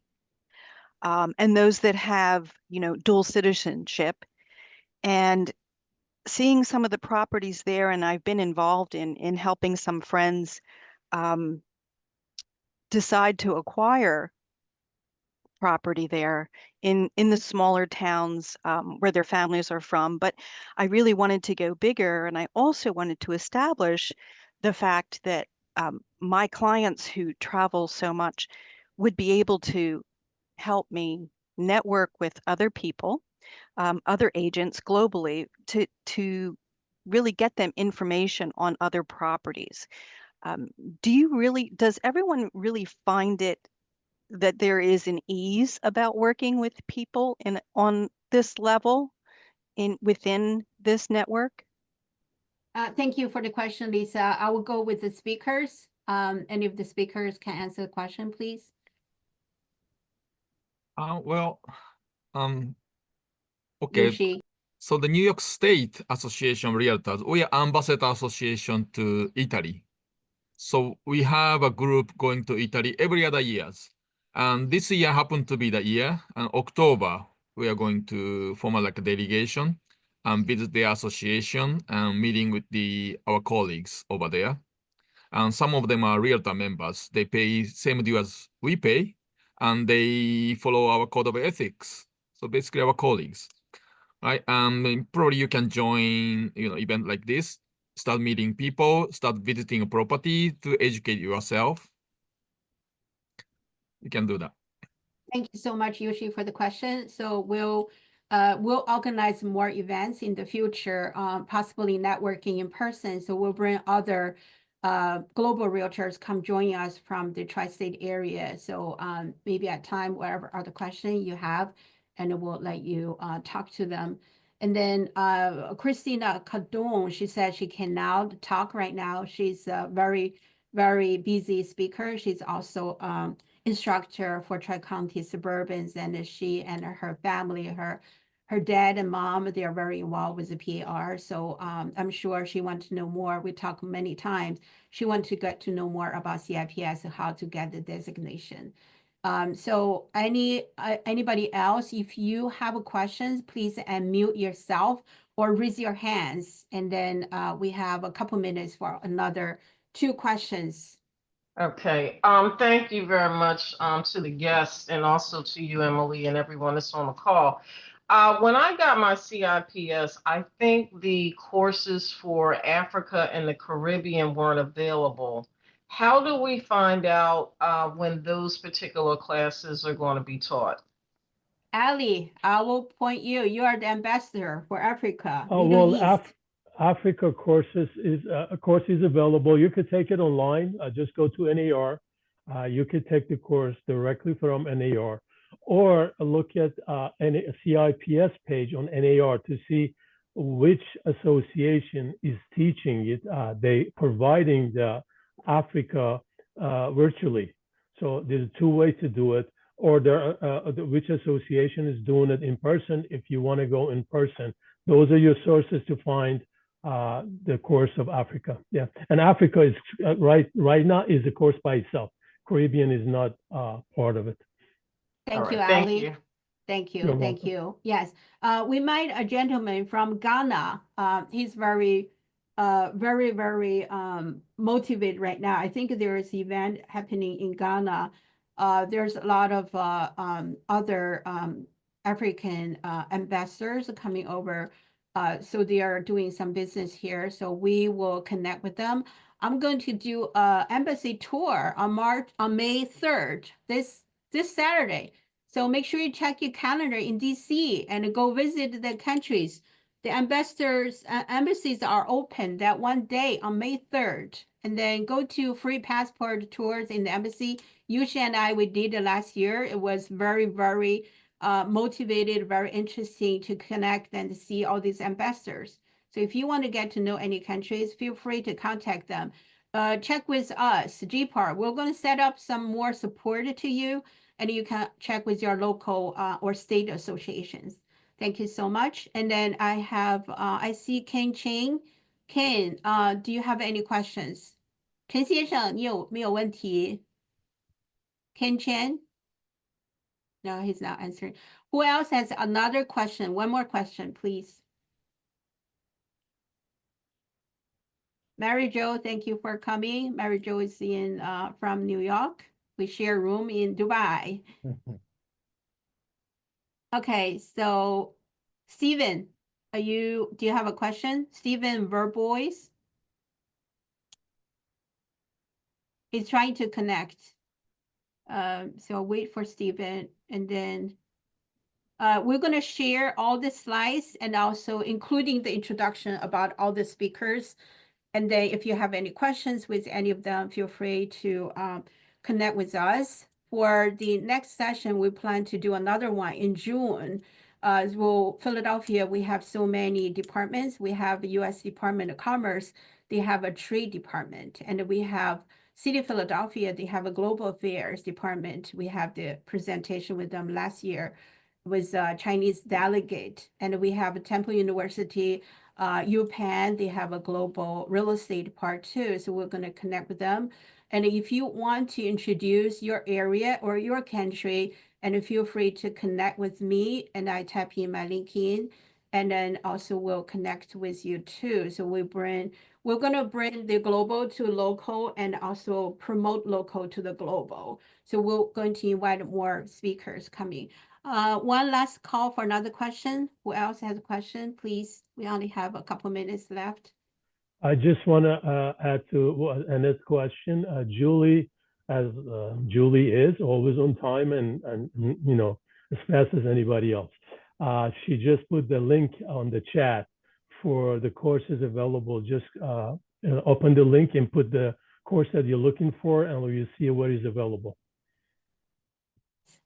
[SPEAKER 13] and those that have, dual citizenship, and seeing some of the properties there, and I've been involved in helping some friends decide to acquire property there in the smaller towns where their families are from. But I really wanted to go bigger, and I also wanted to establish the fact that my clients who travel so much would be able to help me network with other people, other agents globally to really get them information on other properties. Does everyone really find it that there is an ease about working with people on this level within this network?
[SPEAKER 3] Thank you for the question, Lisa. I will go with the speakers. Any of the speakers can answer the question, please.
[SPEAKER 10] Okay.
[SPEAKER 3] Yoshi.
[SPEAKER 10] So the New York State Association of Realtors, we are ambassador association to Italy. So we have a group going to Italy every other years. And this year happened to be the year. And October, we are going to form a delegation and visit the association and meeting with our colleagues over there. And some of them are realtor members. They pay same due as we pay, and they follow our code of ethics. So basically our colleagues, right? Probably you can join, event like this, start meeting people, start visiting a property to educate yourself. You can do that.
[SPEAKER 3] Thank you so much, Yoshi, for the question. So we'll organize more events in the future, possibly networking in person. So we'll bring other global realtors come join us from the tri-state area. So maybe at time, whatever other question you have, and we'll let you talk to them. And then Christina Cadon, she said she cannot talk right now. She's a very busy speaker. She's also instructor for Tri-County Suburbans, and she and her family, her dad and mom, they are very involved with the PAR. So I'm sure she wants to know more. We talked many times. She wants to get to know more about CIPS and how to get the designation. So anybody else, if you have questions, please unmute yourself or raise your hands. And then we have a couple minutes for another 2 questions.
[SPEAKER 1] Okay. Thank you very much to the guests and also to you, Emily, and everyone that's on the call. When I got my CIPS, I think the courses for Africa and the Caribbean weren't available. How do we find out when those particular classes are going to be taught?
[SPEAKER 3] Ali, I will point you. You are the ambassador for Africa.
[SPEAKER 12] Oh,
[SPEAKER 3] Middle
[SPEAKER 12] well,
[SPEAKER 3] East.
[SPEAKER 12] Africa courses is a course is available. You could take it online. Just go to NAR. You could take the course directly from NAR, or look at any CIPS page on NAR to see which association is teaching it. They providing the Africa virtually. So there's two ways to do it, or which association is doing it in person. If you want to go in person, those are your sources to find the course of Africa. Yeah, and Africa is right now is a course by itself. Caribbean is not part of it.
[SPEAKER 3] Thank you,
[SPEAKER 1] right, thank
[SPEAKER 3] Ali.
[SPEAKER 1] you.
[SPEAKER 3] Thank you.
[SPEAKER 12] You're
[SPEAKER 3] Thank
[SPEAKER 12] welcome.
[SPEAKER 3] you. Yes. We met a gentleman from Ghana. He's very motivated right now. I think there is an event happening in Ghana. There's a lot of other African ambassadors coming over. So they are doing some business here. So we will connect with them. I'm going to do an embassy tour on May 3rd, this Saturday. So make sure you check your calendar in DC and go visit the countries. The embassies are open that one day on May 3rd. And then go to free passport tours in the embassy. Yusha and I, we did it last year. It was very, very motivated, very interesting to connect and see all these ambassadors. So if you want to get to know any countries, feel free to contact them. Check with us, GPAR. We're going to set up some more support to you, and you can check with your local or state associations. Thank you so much. And then I have, I see Ken Ching. Ken, do you have any questions? 陈先生，你有没有问题？ Ken Chen? No, he's not answering. Who else has another question? One more question, please. Mary Jo, thank you for coming. Mary Jo is in from New York. We share room in Dubai. Okay, so Stephen, do you have a question? Stephen Verbois? He's trying to connect. So wait for Stephen, and then we're going to share all the slides and also including the introduction about all the speakers. And then if you have any questions with any of them, feel free to connect with us. For the next session, we plan to do another one in June. Philadelphia, we have so many departments. We have the U.S. Department of Commerce. They have a trade department. And we have City of Philadelphia. They have a global affairs department. We have the presentation with them last year with a Chinese delegate. And we have Temple University, UPenn, they have a global real estate part too. So we're going to connect with them. And if you want to introduce your area or your country, and feel free to connect with me, and I type in my LinkedIn, and then also we'll connect with you too. So we're going to bring the global to local and also promote local to the global. So we're going to invite more speakers coming. One last call for another question. Who else has a question, please? We only have a couple minutes left.
[SPEAKER 12] I just want to add to Annette's question. Julie, as Julie is always on time and you know, as fast as anybody else. She just put the link on the chat for the courses available. Just open the link and put the course that you're looking for, and you see what is available.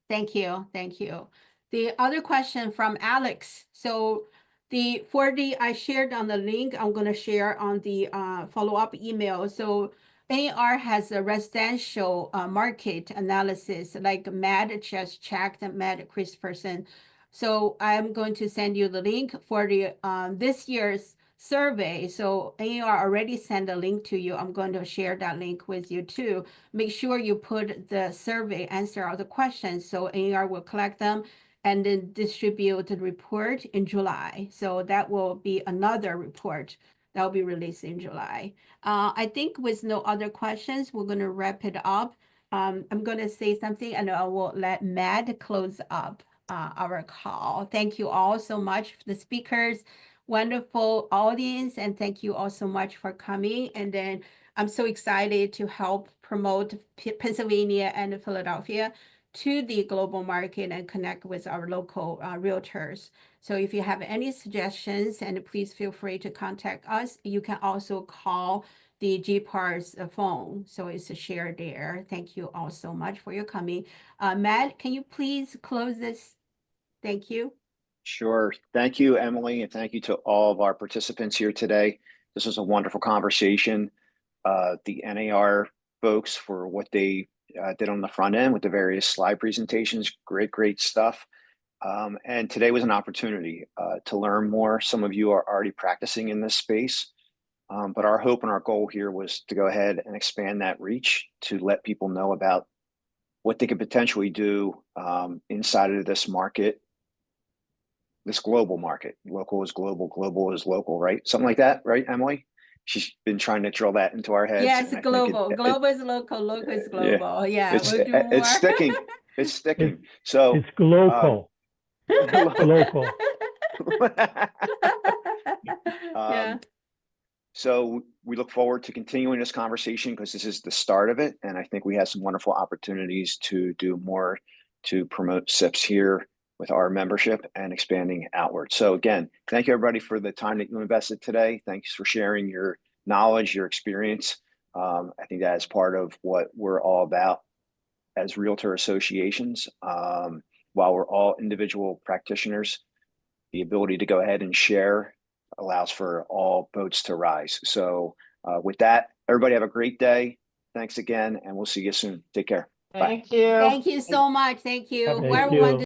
[SPEAKER 3] Thank you. Thank you. The other question from Alex. So I shared on the link, I'm going to share on the follow-up email. So AR has a residential market analysis, like Matt just checked, Matt Christopherson. So I'm going to send you the link for the this year's survey. So AR already sent a link to you. I'm going to share that link with you too. Make sure you put the survey, answer all the questions, so AR will collect them and then distribute the report in July. So that will be another report that will be released in July. I think with no other questions, we're going to wrap it up. I'm going to say something and I will let Matt close up our call. Thank you all so much for the speakers, wonderful audience, and thank you all so much for coming. And then I'm so excited to help promote Pennsylvania and Philadelphia to the global market and connect with our local realtors. So if you have any suggestions, and please feel free to contact us. You can also call the GPAR's phone. So it's shared there. Thank you all so much for your coming. Matt, can you please close this? Thank you.
[SPEAKER 2] Sure. Thank you, Emily, and thank you to all of our participants here today. This was a wonderful conversation. The NAR folks for what they did on the front end with the various slide presentations. Great stuff. And today was an opportunity to learn more. Some of you are already practicing in this space, but our hope and our goal here was to go ahead and expand that reach to let people know about what they could potentially do inside of this market, this global market. Local is global, global is local, right? Something like that, right, Emily? She's been trying to drill that into our heads.
[SPEAKER 3] Yes,
[SPEAKER 2] and I think
[SPEAKER 3] global. Global is local, local is
[SPEAKER 2] yeah,
[SPEAKER 3] global. Yeah,
[SPEAKER 2] it's
[SPEAKER 3] we'll do more.
[SPEAKER 2] it's sticking. It's sticking. So
[SPEAKER 12] It's glocal. Glocal.
[SPEAKER 3] Yeah.
[SPEAKER 2] So we look forward to continuing this conversation because this is the start of it. And I think we have some wonderful opportunities to do more to promote CIPS here with our membership and expanding outward. So again, thank you everybody for the time that you invested today. Thanks for sharing your knowledge, your experience. I think that is part of what we're all about as realtor associations. While we're all individual practitioners, the ability to go ahead and share allows for all boats to rise. So with that, everybody have a great day. Thanks again, and we'll see you soon. Take care. Bye.
[SPEAKER 1] Thank you.
[SPEAKER 3] Thank you so much. Thank you.
[SPEAKER 12] Thank
[SPEAKER 3] Everyone,
[SPEAKER 12] you.